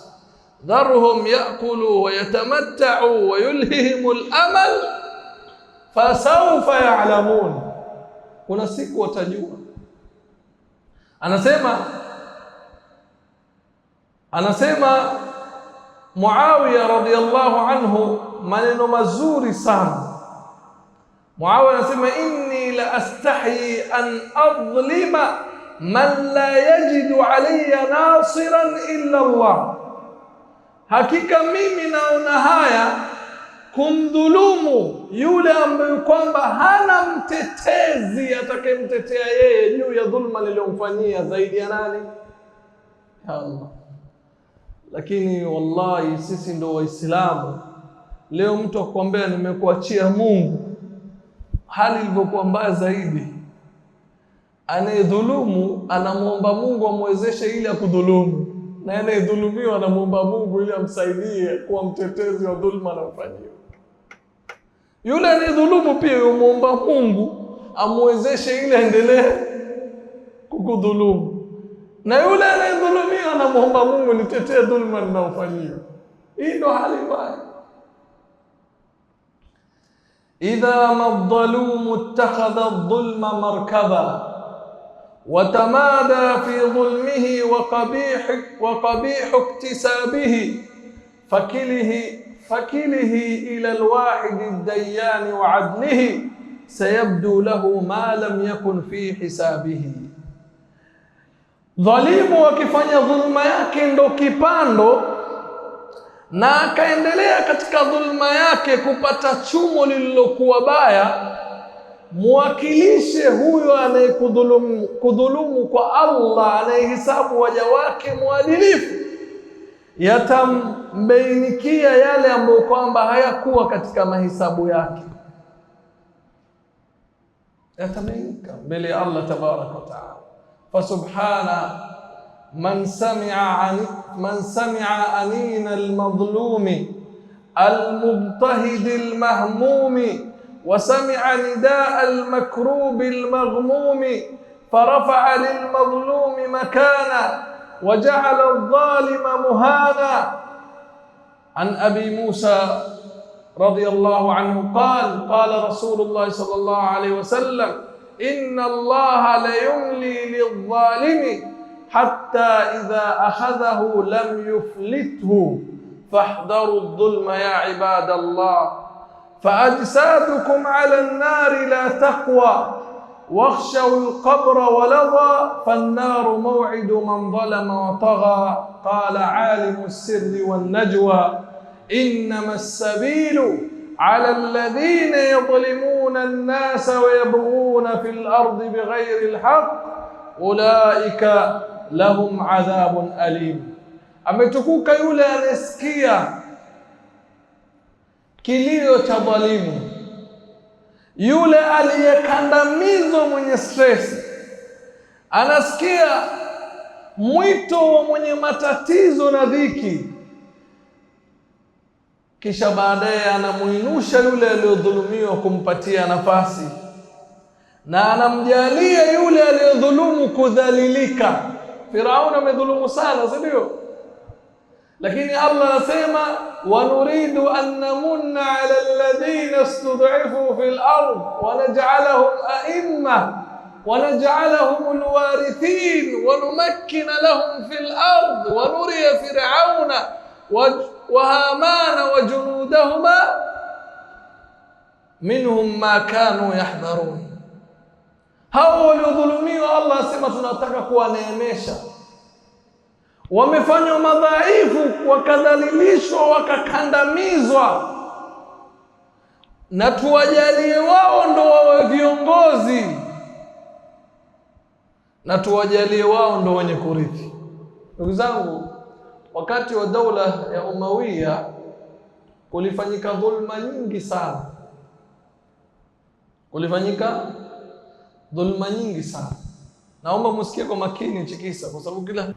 Dharhum yakulu wa yatamatta'u wa yulhihimul amal fasawfa ya'lamun, kuna siku watajua. Anasema Muawiya radhiyallahu anhu maneno mazuri sana. Muawiya anasema, inni la astahyi an adhlima man la yajidu alayya nasiran illa Allah, hakika mimi naona haya kumdhulumu yule ambaye kwamba hana mtetezi atakayemtetea yeye juu ya dhulma niliyomfanyia zaidi ya nani? Ya Allah. Lakini wallahi sisi ndo Waislamu. Leo mtu akwambia nimekuachia Mungu, hali ilivyokuwa mbaya zaidi. Anayedhulumu anamuomba Mungu amwezeshe ili akudhulumu, na anayedhulumiwa anamuomba Mungu ili amsaidie kuwa mtetezi wa dhulma anayofanywa. Yule anayedhulumu pia yumuomba Mungu amwezeshe ile endelee kukudhulumu. Na yule anayedhulumiwa anamuomba Mungu, nitetee dhulma ninaofanyia. Hii ndo hali mbaya. Idha madhalumu ittakhadha adh-dhulma markaba watamada fi dhulmihi wa qabihu iktisabihi fakilihi ila alwahid ad-dayyan wa adlihi sayabdu lahu ma lam yakun fi hisabihi. Dhalimu akifanya dhulma yake ndo kipando na akaendelea katika dhulma yake kupata chumo lililokuwa baya, muwakilishe huyo anayekudhulumu kwa Allah, anayehesabu waja wake mwadilifu. Yatambainikia yale ambayo kwamba hayakuwa katika mahesabu yake, yatabainika mbele ya Allah tabaraka wa taala. Fasubhana man sami'a anina al-madhlumi al-mubtahid al-mahmumi wa sami'a nidaa al-makrubi al-maghmumi farafa'a lil-madhlumi makana wa ja'ala adh-dhalima muhana. An Abi Musa radiyallahu anhu qala Rasulullah sallallahu alayhi wa sallam, inna Allaha la yumli lidh-dhalimi hatta idha akhadhahu lam yuflithu fahdharu adh-dhulma ya ibadallah faajsadukum ala an-nari la taqwa wakhshaw al-qabra wa ladha fan-naru maw'idu man dhalama wa tagha. Qala 'alimu as-sirri wan-najwa innama as-sabilu على الذين يظلمون الناس ويبغون في الأرض بغير الحق أولئك لهم عذاب أليم. Ametukuka yule anasikia kilio cha dhalimu, yule aliyekandamizwa mwenye stress, anasikia mwito wa mwenye matatizo na dhiki, kisha baadaye anamuinusha yule aliyodhulumiwa kumpatia nafasi, na anamjalia yule aliyodhulumu kudhalilika. Firaun amedhulumu sana, si ndio? Lakini Allah anasema wa nuridu an namunna ala alladhina istud'ifu fil ard wa naj'alahum a'imma wa naj'alahum alwarithin wa numakkina lahum fil ard wa nuriya fir'auna wa hamana wa junudahuma minhum ma kanu yahdharun. Hao waliodhulumiwa Allah asema tunataka kuwaneemesha. Wamefanywa madhaifu, wakadhalilishwa, wakakandamizwa, na tuwajalie wao ndo wawe viongozi, na tuwajalie wao ndo wenye kurithi. Ndugu zangu, wakati wa daula ya Umawiya kulifanyika dhulma nyingi sana, dhulma nyingi sana. Naomba musikie kwa makini chikisa, kwa sababu kila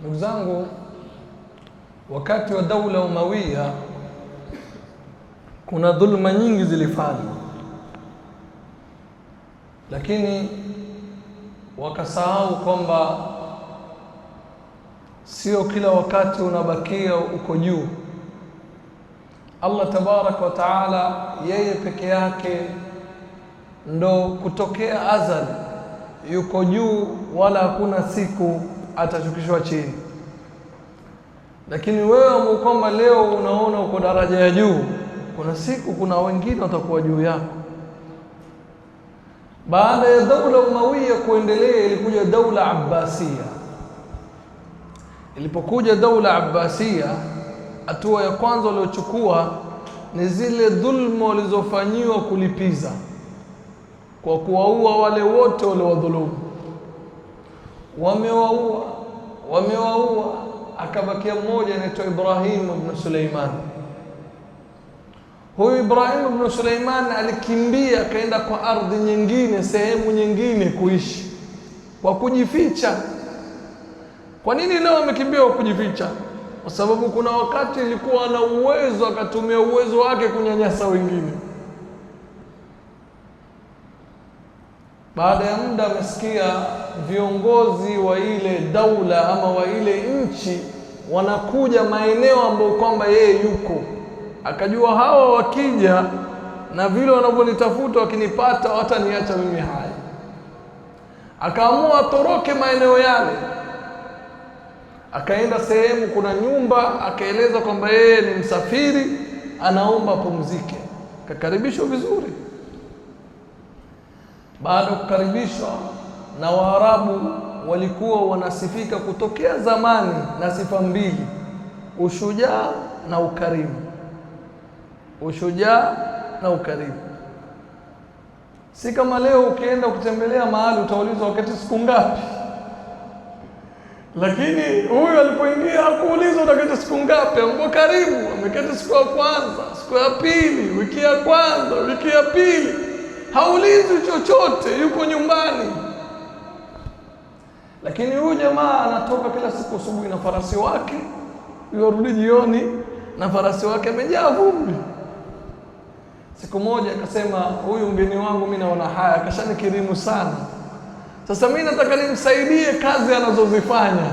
ndugu zangu, wakati wa daula Umawiya kuna dhulma nyingi zilifanywa, lakini wakasahau kwamba sio kila wakati unabakia uko juu. Allah tabaraka wa taala yeye peke yake ndo kutokea azali yuko juu, wala hakuna siku atashukishwa chini. Lakini wewe kwamba leo unaona uko daraja ya juu, kuna siku kuna wengine watakuwa juu yako. Baada ya daula Umawiya kuendelea, ilikuja daula Abbasiya. Ilipokuja daula Abbasiya, hatua ya kwanza waliochukua ni zile dhulma walizofanyiwa kulipiza kwa kuwaua wale wote waliowadhulumu. Wamewaua, akabakia mmoja anaitwa Ibrahim ibn Suleiman. Huyu Ibrahim ibn Suleiman alikimbia akaenda kwa ardhi nyingine, sehemu nyingine kuishi kwa kujificha. Kwa nini leo amekimbia kujificha? Kwa sababu kuna wakati ilikuwa na uwezo, akatumia uwezo wake kunyanyasa wengine. Baada ya muda amesikia viongozi wa ile daula ama wa ile nchi wanakuja maeneo ambayo kwamba yeye yuko. Akajua hawa wakija na vile wanavyonitafuta wakinipata wataniacha mimi hai. Akaamua atoroke maeneo yale. Akaenda sehemu kuna nyumba, akaeleza kwamba yeye ni msafiri, anaomba pumzike. Akakaribishwa vizuri. Baada ya kukaribishwa, na Waarabu walikuwa wanasifika kutokea zamani na sifa mbili: ushujaa na ukarimu. Ushujaa na ukarimu. Si kama leo ukienda kutembelea mahali utaulizwa wakati siku ngapi. Lakini huyu alipoingia hakuulizwa utaketi siku ngapi, ambapo karibu ameketi siku ya kwanza, siku ya pili, wiki ya kwanza, wiki ya pili. Haulizwi chochote, yuko nyumbani. Lakini huyu jamaa anatoka kila siku asubuhi na farasi wake, yorudi jioni na farasi wake amejaa vumbi. Siku moja akasema, huyu mgeni wangu mimi naona haya, akashanikirimu sana. Sasa mimi nataka nimsaidie kazi anazozifanya.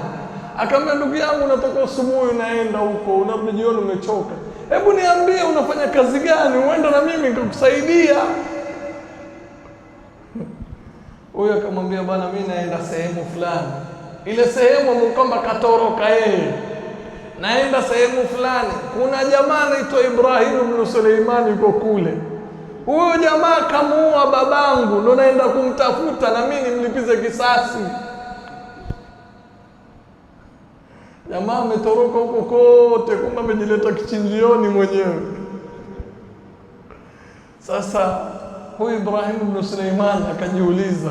Akamwambia, ndugu yangu, natoka asubuhi unaenda huko, unarudi jioni umechoka. Hebu niambie unafanya kazi gani, uenda na mimi nikukusaidia. Huyo akamwambia, bwana mimi naenda sehemu fulani. Ile sehemu mkwamba katoroka yeye. Naenda sehemu fulani. Kuna jamaa anaitwa Ibrahim ibn Suleiman yuko kule. Huyo jamaa kamuua babangu, ndo naenda kumtafuta na mimi nimlipize kisasi. Jamaa ametoroka huko kote, kumbe amejileta kichinjioni mwenyewe. Sasa huyu Ibrahim ibn Suleiman akajiuliza,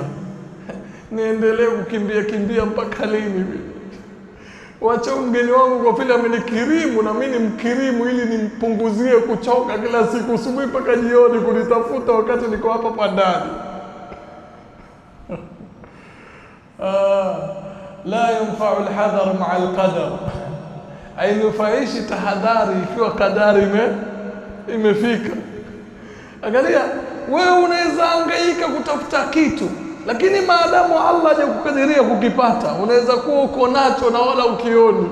niendelee kukimbia mpaka lini? Wacha mgeni wangu kwa vile amenikirimu na mimi nimkirimu, ili nimpunguzie kuchoka kila siku asubuhi mpaka jioni kunitafuta wakati niko hapa pandani. La yanfa'u al-hadar ma'a al-qadar. Hainufaishi tahadhari ikiwa kadari imefika. Angalia, wewe unaweza hangaika kutafuta kitu, lakini maadamu Allah hajakukadiria kukipata, unaweza kuwa uko nacho na wala ukioni.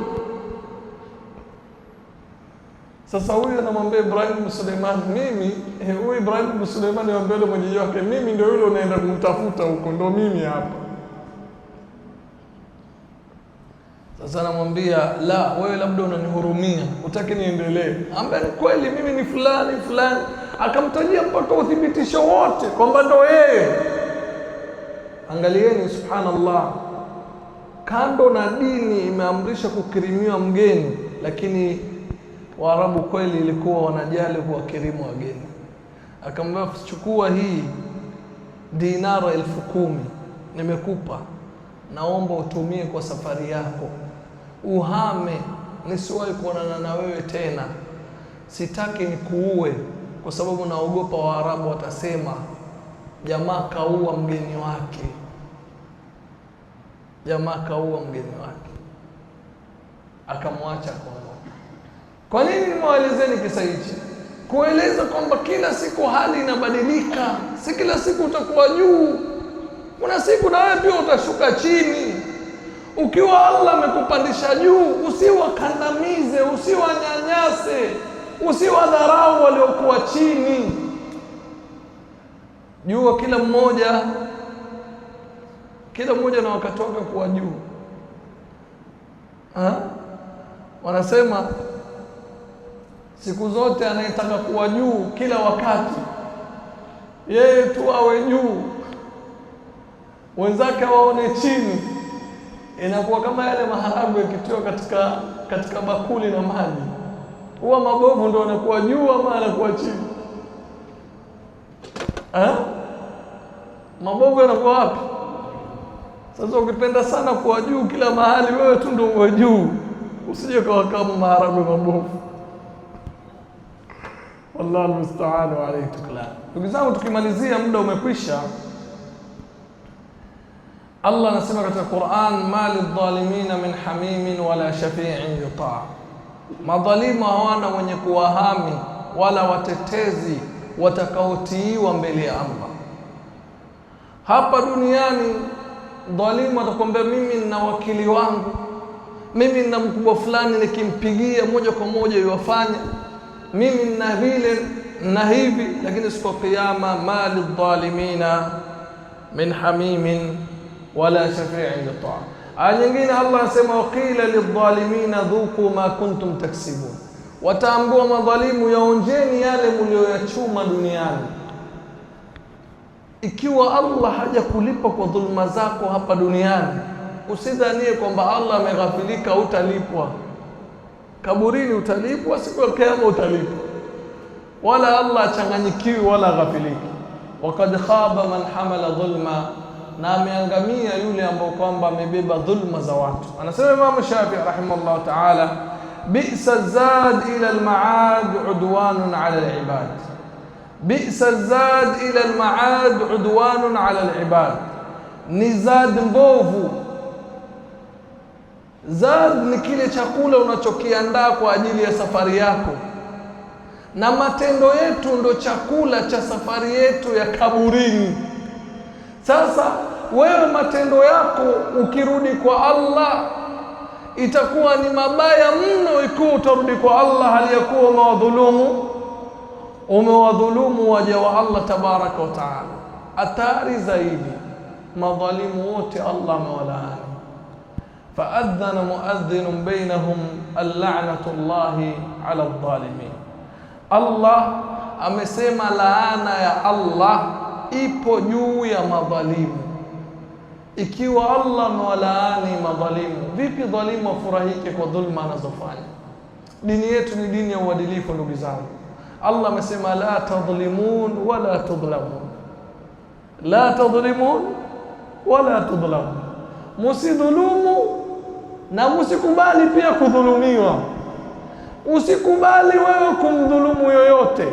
Sasa huyu anamwambia Ibrahim ibn Suleiman, mimi huyu Ibrahim ibn Suleiman ni mbele mwenyeji wake, mimi ndio yule unaenda kumtafuta huko, ndio mimi hapa. Sasa anamwambia, la, wewe labda unanihurumia, utaki niendelee. Ambaye kweli mimi ni fulani. Akamtajia mpaka uthibitisho wote kwamba ndo yeye. Angalieni, subhanallah, kando na dini imeamrisha kukirimiwa mgeni, lakini Waarabu kweli ilikuwa wanajali kuwakirimu wageni. Akamwambia, chukua hii dinara 10,000 nimekupa, naomba utumie kwa safari yako, uhame, nisiwahi kuonana na wewe tena. Sitaki nikuue kwa sababu naogopa Waarabu watasema jamaa kaua mgeni wake. Jamaa kaua mgeni wake. Akamwacha kwa. Kwa nini nimewaelezeni kisa hichi? Kueleza kwamba kila siku hali inabadilika. Si kila siku utakuwa juu. Kuna siku na wewe pia utashuka chini. Ukiwa Allah amekupandisha juu, usiwakandamize, usiwanyanyase, usiwadharau waliokuwa chini. Jua kila mmoja na wakati wake kuwa juu. Wanasema siku zote anayetaka kuwa juu kila wakati, yeye tu awe juu, wenzake waone chini. Inakuwa kama yale maharagwe yakitiwa katika bakuli na maji. Huwa mabovu ndio anakuwa juu ama anakuwa chini? Mabovu yanakuwa wapi? Sasa ukipenda sana kuwa juu kila mahali, wewe tu ndio uwe juu, usije kama maharagwe mabovu. Wallahu musta'an wa alayhi tuklan. Ndugu zangu, tukimalizia, muda umekwisha. Allah anasema katika Qur'an, ma lidhalimina min hamimin wala shafi'in yuta'. Madhalimu hawana wenye kuwahami wala watetezi watakaotiiwa mbele ya Allah. Hapa duniani dhalimu atakwambia mimi nina wakili wangu, mimi nina mkubwa fulani, nikimpigia moja kwa moja yuwafanya, mimi nina vile na hivi. Lakini siku ya kiyama, ma lidhalimina min hamimin wala shafi'in yuta'. Aya nyingine Allah anasema, waqila lidhalimina dhuku ma kuntum taksibun. Wataambiwa madhalimu, yaonjeni yale mlioyachuma duniani. Ikiwa Allah hajakulipa kwa dhulma zako hapa duniani, usidhanie kwamba Allah ameghafilika, utalipwa kaburini, utalipwa siku ya kiyama, utalipwa. Wala Allah achanganyikiwi wala ghafiliki. Waqad khaba man hamala dhulma, na ameangamia yule ambao kwamba amebeba dhulma za watu. Anasema Imam Shafi'i rahimahullah ta'ala, bi'sa zad ila al-ma'ad udwanun 'ala al-ibad. Bi'sa zad ila al-ma'ad udwanun 'ala al-ibad. Ni zad mbovu. Zad ni kile chakula unachokiandaa kwa ajili ya safari yako, na matendo yetu ndo chakula cha safari yetu ya kaburini. Sasa wewe matendo yako ukirudi kwa Allah itakuwa ni mabaya mno ikiwa utarudi kwa Allah hali ya kuwa umewadhulumu waja wa Allah tabaraka wa taala. Atari zaidi, madhalimu wote Allah amewalaani. Faadhana muadhdhinun bainahum al-la'natullahi 'ala adh-dhalimin. Allah amesema laana ya Allah ipo juu ya madhalimu. Ikiwa Allah amewalaani madhalimu, vipi dhalimu afurahike kwa dhulma anazofanya? Dini yetu ni dini ya uadilifu ndugu zangu. Allah amesema la tadhlimun wala tudhlamun. La tadhlimun wala tudhlamun. Musidhulumu na musikubali pia kudhulumiwa. Usikubali wewe kumdhulumu yoyote,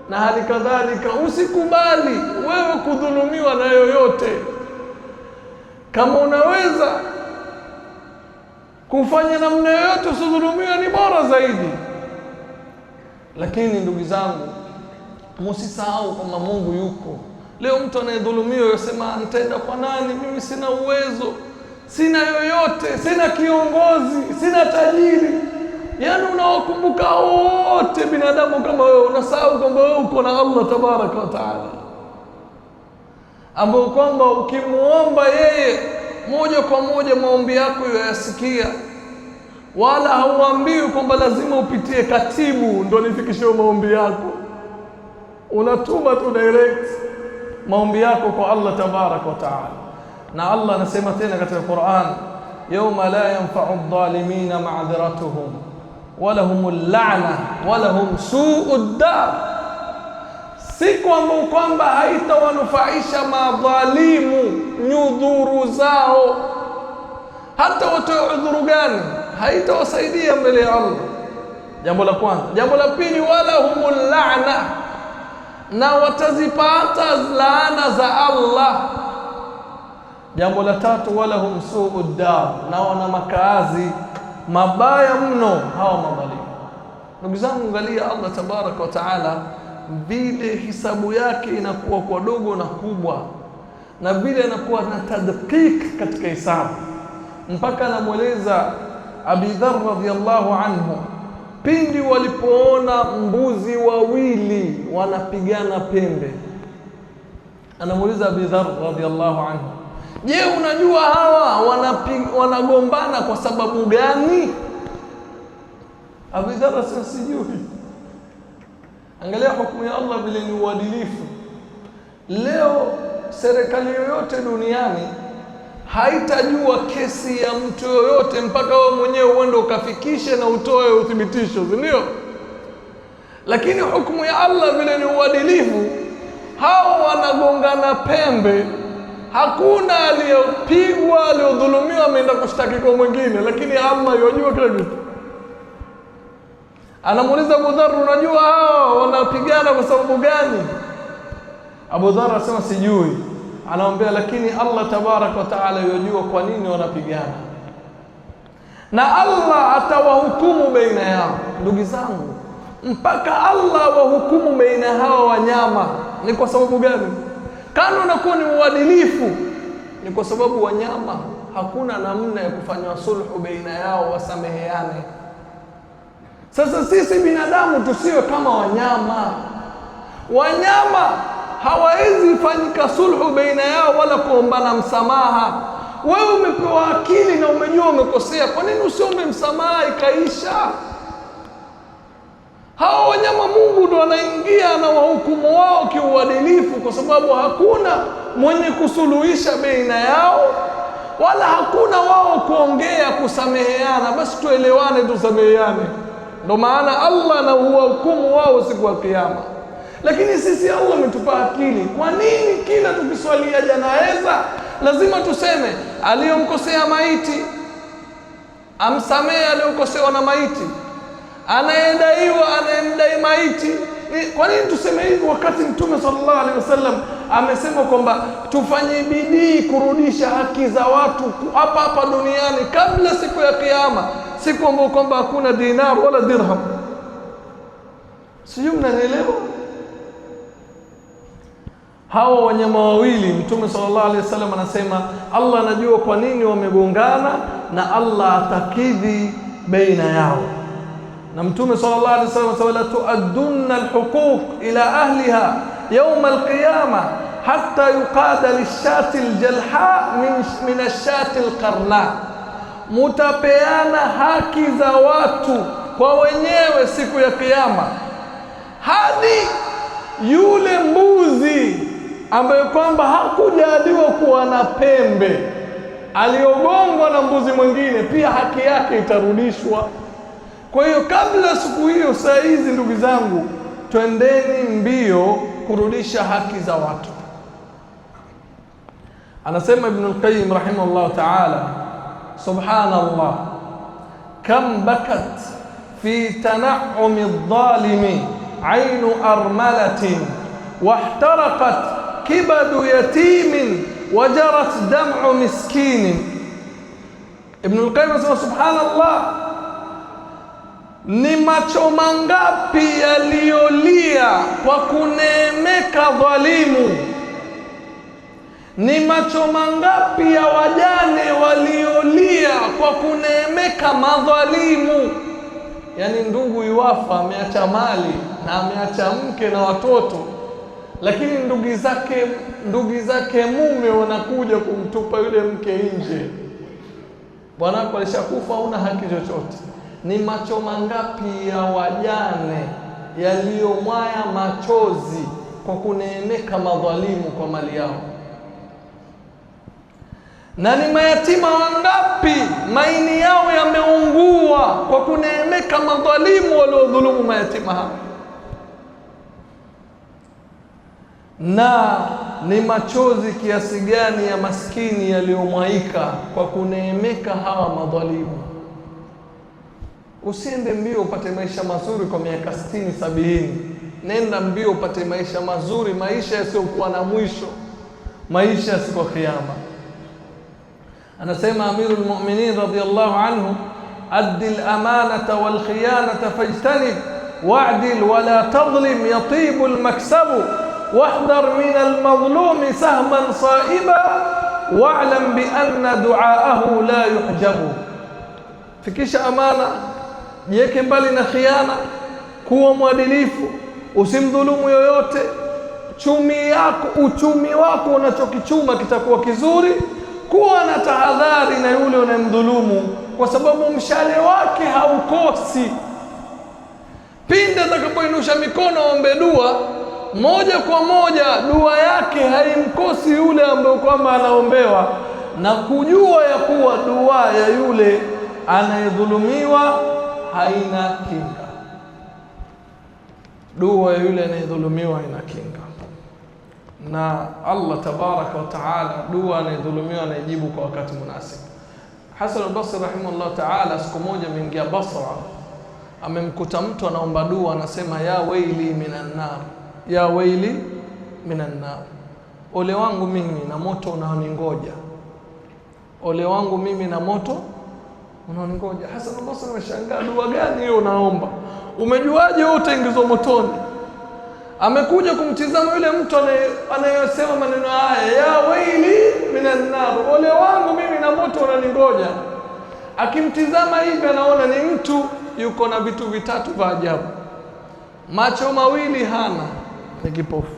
na hali kadhalika usikubali wewe kudhulumiwa na yoyote. Kama unaweza kufanya namna yoyote usidhulumiwe, ni bora zaidi. Lakini ndugu zangu, msisahau kwamba Mungu yuko. Leo mtu anayedhulumiwa yasema nitaenda kwa nani? Mimi sina uwezo, sina yoyote, sina kiongozi, sina tajiri. Yaani unawakumbuka wote binadamu kama wewe, unasahau kwamba wewe uko na Allah tabaraka wa taala, ambao kwamba ukimuomba yeye moja kwa moja maombi yako yasikia, wala hauambiwi kwamba lazima upitie katibu ndio nifikishe maombi yako. Unatuma tu direct maombi yako kwa Allah tabaraka wa taala. Na Allah anasema tena katika Qur'an, yawma la yanfa'u adh-dhalimina ma'dhiratuhum wa lahumul la'na wa lahum su'ud dar. Siku ambayo kwamba haitawanufaisha madhalimu nyudhuru zao, hata watoe udhuru gani haitawasaidia mbele ya Allah. Jambo la kwanza. Jambo la pili, wala humul la'na, na watazipata laana za Allah. Jambo la tatu, wala hum su'ud dar, na wana makazi mabaya mno hawa madhalimu. Ndugu zangu, angalia Allah tabaraka wa taala vile hisabu yake inakuwa kwa dogo na kubwa, na vile anakuwa na tadqiq katika hisabu, mpaka anamueleza Abi Dharr radhiyallahu anhu pindi walipoona mbuzi wawili wanapigana pembe. Anamuuliza Abi Dharr radhiyallahu anhu, je, unajua hawa wanagombana kwa sababu gani? Abi Dharr sijui. Angalia hukumu ya Allah vile ni uadilifu. Leo serikali yoyote duniani haitajua kesi ya mtu yoyote mpaka wewe mwenyewe uende ukafikishe na utoe uthibitisho, ndio? Lakini hukumu ya Allah vile ni uadilifu, hao wanagongana pembe, hakuna aliyopigwa, aliyodhulumiwa ameenda kushtaki kwa mwingine, lakini Allah yajua kila kitu. Anamuuliza Abu Dharr, unajua hao wanapigana kwa sababu gani? Abu Dharr anasema sijui. Anamwambia lakini Allah tabaraka wa taala yajua kwa nini wanapigana, na Allah atawahukumu baina yao. Ndugu zangu, mpaka Allah wahukumu baina hawa wanyama ni kwa sababu gani? Kana unakuwa ni uadilifu, ni kwa sababu wanyama hakuna namna ya kufanya sulhu baina yao, wasameheane. Sasa sisi binadamu tusiwe kama wanyama. Wanyama hawawezi fanyika sulhu baina yao wala kuombana msamaha. Wewe umepewa akili na umejua umekosea, kwa nini usiombe msamaha ikaisha? Hao wanyama Mungu ndo anaingia na wahukumu wao kiuadilifu, kwa sababu hakuna mwenye kusuluhisha baina yao wala hakuna wao kuongea kusameheana. Basi tuelewane, tusameheane. Ndo maana Allah na hukumu wao siku ya Kiyama. Lakini sisi Allah ametupa akili. Kwa nini kila tukiswalia janaza lazima tuseme aliyomkosea maiti amsamehe aliyokosewa na maiti, anayemdai maiti? Kwa nini tuseme hivi wakati Mtume sallallahu alaihi wasallam amesema kwamba tufanye bidii kurudisha haki za watu hapa hapa duniani kabla siku ya Kiyama, siku ambayo kwamba hakuna dinar wala dirham? Sijui mnanielewa? Hawa wanyama wawili Mtume sallallahu alaihi wasallam anasema Allah anajua kwa nini wamegongana na Allah atakidhi baina yao. Na Mtume sallallahu alaihi wasallam anasema la tu'addunna alhuquq ila ahliha yawm alqiyama hatta yuqada lishati aljalha min ashati alqarna. Mutapeana haki za watu kwa wenyewe siku ya Kiyama hadi yule mbuzi ambaye kwamba hakujaliwa kuwa na pembe, aliogongwa na mbuzi mwingine, pia haki yake itarudishwa. Kwa hiyo kabla siku hiyo, saa hizi ndugu zangu, twendeni mbio kurudisha haki za watu. Anasema Ibn al-Qayyim rahimahullah ta'ala, subhanallah kam bakat fi tan'umi adh-dhalimi aynu armalatin wahtaraqat kibadu yatimin wajarat dam'u miskinin. Ibn al-Qayyim anasema subhanallah, ni macho mangapi yaliyolia kwa kuneemeka dhalimu, ni macho mangapi ya wajane waliolia kwa kuneemeka madhalimu. Yani ndugu yuwafa, ameacha mali na ameacha mke na watoto, lakini ndugu zake mume wanakuja kumtupa yule mke nje. Bwana wako alishakufa, huna haki chochote. Ni macho mangapi ya wajane yaliyomwaya machozi kwa kuneemeka madhalimu kwa mali yao, na ni mayatima wangapi maini yao yameungua kwa kuneemeka madhalimu waliodhulumu mayatima hao, na ni machozi kiasi gani ya maskini yaliyomwaika kwa kuneemeka hawa madhalimu. Usiende mbio upate maisha mazuri kwa miaka 60 70. Nenda mbio upate maisha mazuri, maisha yasiyokuwa na mwisho, maisha ya siku ya Kiyama. Anasema Amirul Mu'minin radhiyallahu anhu, addi al-amanata wal khiyanata fajtanib wa'dil wa la tadhlim yatibu al-maksabu wahdhar min al-madhlumi sahman sa'iba wa'lam bi anna du'aahu la yuhjabu. Fikisha amana, jiweke mbali na khiana, kuwa mwadilifu, usimdhulumu yoyote. Uchumi wako unachokichuma kitakuwa kizuri. Kuwa na tahadhari na yule unayemdhulumu, kwa sababu mshale wake haukosi. Pindi atakapoinusha mikono ombe dua, moja kwa moja dua yake haimkosi yule ambaye kwamba anaombewa, na kujua ya kuwa dua ya yule anayedhulumiwa haina kinga. Dua ya yule anayedhulumiwa haina kinga, na Allah tabaraka wa taala dua anayedhulumiwa anajibu kwa wakati munasib. Hasan al-Basri rahimahullah taala siku moja ameingia Basra, amemkuta mtu anaomba dua, anasema ya waili minan nar, ya waili minan nar. ole wangu mimi na moto unaoningoja, ole wangu mimi na moto unaoningoja. Hasan al-Basri ameshangaa, dua gani hiyo unaomba? Umejuaje wewe utaingizwa motoni? Amekuja kumtizama yule mtu anayesema maneno haya, ya waili minan nar, ole wangu mimi na moto unaningoja. Akimtizama hivi anaona ni mtu yuko na vitu vitatu vya ajabu. Macho mawili hana, ni kipofu.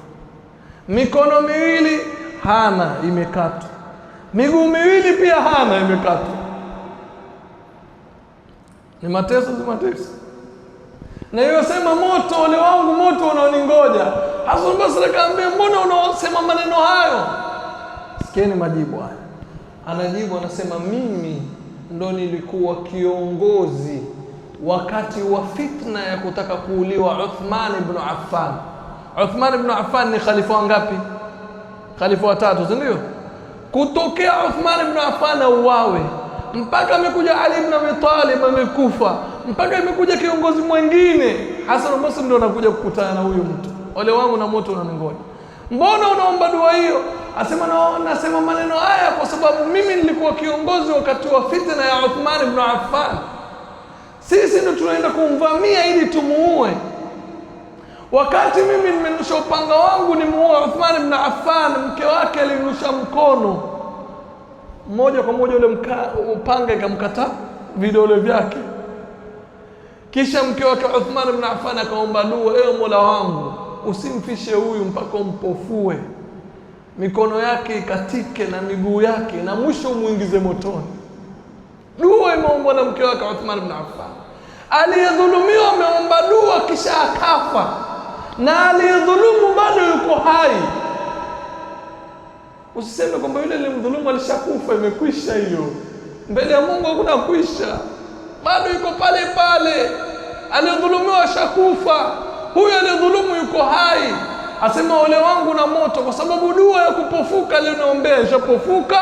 Mikono miwili hana, imekatwa. Miguu miwili pia hana, imekatwa. Ni mateso, si mateso. Na yeye sema moto, ole wangu moto unaoningoja. Hasan al-Basri akamwambia, mbona unaosema maneno hayo? Sikieni majibu haya. Anajibu anasema, mimi ndo nilikuwa kiongozi wakati wa fitna ya kutaka kuuliwa Uthman ibn Affan. Uthman ibn Affan ni khalifa wangapi? Khalifa wa 3, si ndio? Kutokea Uthman ibn Affan auawe mpaka amekuja Ali ibn Abi Talib amekufa, mpaka imekuja kiongozi mwingine, Hasan al-Basri ndio anakuja kukutana na huyu mtu. Ole wangu na moto unaningoja. Mbona unaomba dua hiyo? Asema nasema maneno haya kwa sababu mimi nilikuwa kiongozi wakati wa fitna ya Uthman ibn Affan. Sisi ndio tunaenda kumvamia ili tumuue. Wakati mimi nimenusha upanga wangu nimuue Uthman ibn Affan, mke wake alinusha mkono moja kwa moja, ule upanga ikamkata vidole vyake. Kisha mke wake Uthman ibn Affan akaomba dua, ewe Mola wangu usimfishe huyu mpaka umpofue, mikono yake ikatike na miguu yake, na mwisho umuingize motoni. Dua imeombwa na mke wake Uthman ibn Affan. Aliyedhulumiwa ameomba dua kisha akafa, na aliyedhulumu bado yuko hai. Usiseme kwamba yule alimdhulumu alishakufa, imekwisha hiyo. Mbele ya Mungu hakuna kuisha, bado yuko pale pale. Aliyedhulumiwa ashakufa, huyu aliyedhulumu yuko hai. Asema ole wangu na moto, kwa sababu dua ya kupofuka leo naombea ishapofuka,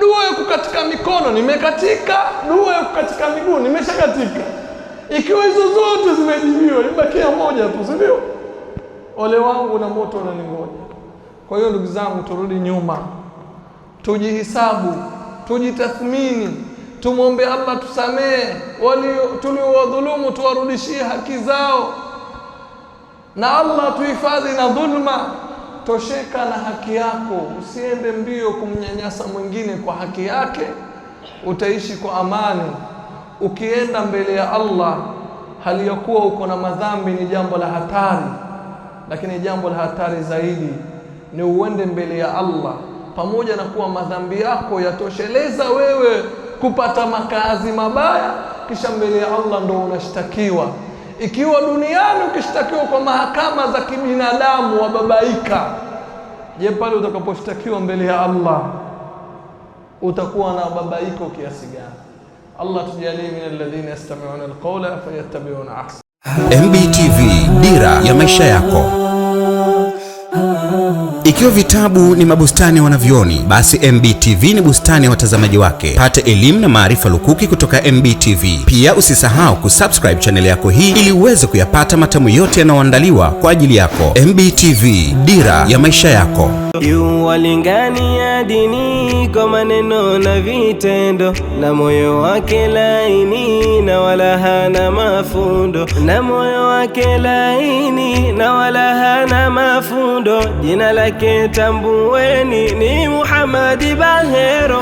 dua ya kukatika mikono nimekatika, dua ya kukatika miguu nimeshakatika. Ikiwa hizo zote zimejibiwa, ibakia moja tu, si ndio? Ole wangu na moto unaningoja. Kwa hiyo ndugu zangu, turudi nyuma, tujihisabu, tujitathmini, tumwombe Allah tusamehe tuliowadhulumu, tuwarudishie haki zao, na Allah tuhifadhi na dhulma. Tosheka na haki yako, usiende mbio kumnyanyasa mwingine kwa haki yake, utaishi kwa amani. Ukienda mbele ya Allah hali ya kuwa uko na madhambi ni jambo la hatari, lakini jambo la hatari zaidi ni uende mbele ya Allah pamoja na kuwa madhambi yako yatosheleza wewe kupata makazi mabaya, kisha mbele ya Allah ndo unashtakiwa. Ikiwa duniani ukishtakiwa kwa mahakama za kibinadamu wababaika, je, pale utakaposhtakiwa mbele ya Allah utakuwa na babaiko kiasi gani? Allah tujalie min alladhina yastami'una alqawla fayattabi'una ahsana. MBTV, dira ya maisha yako. Ikiwa vitabu ni mabustani ya wanavyoni, basi MBTV ni bustani ya watazamaji wake. Pata elimu na maarifa lukuki kutoka MBTV. Pia usisahau kusubscribe channel yako hii ili uweze kuyapata matamu yote yanayoandaliwa kwa ajili yako. MBTV, dira ya maisha yako. Yuwalingania dini kwa maneno na vitendo, na moyo wake laini na wala hana mafundo, na moyo wake laini na wala hana mafundo. Jina lake tambueni ni Muhammad Bahero.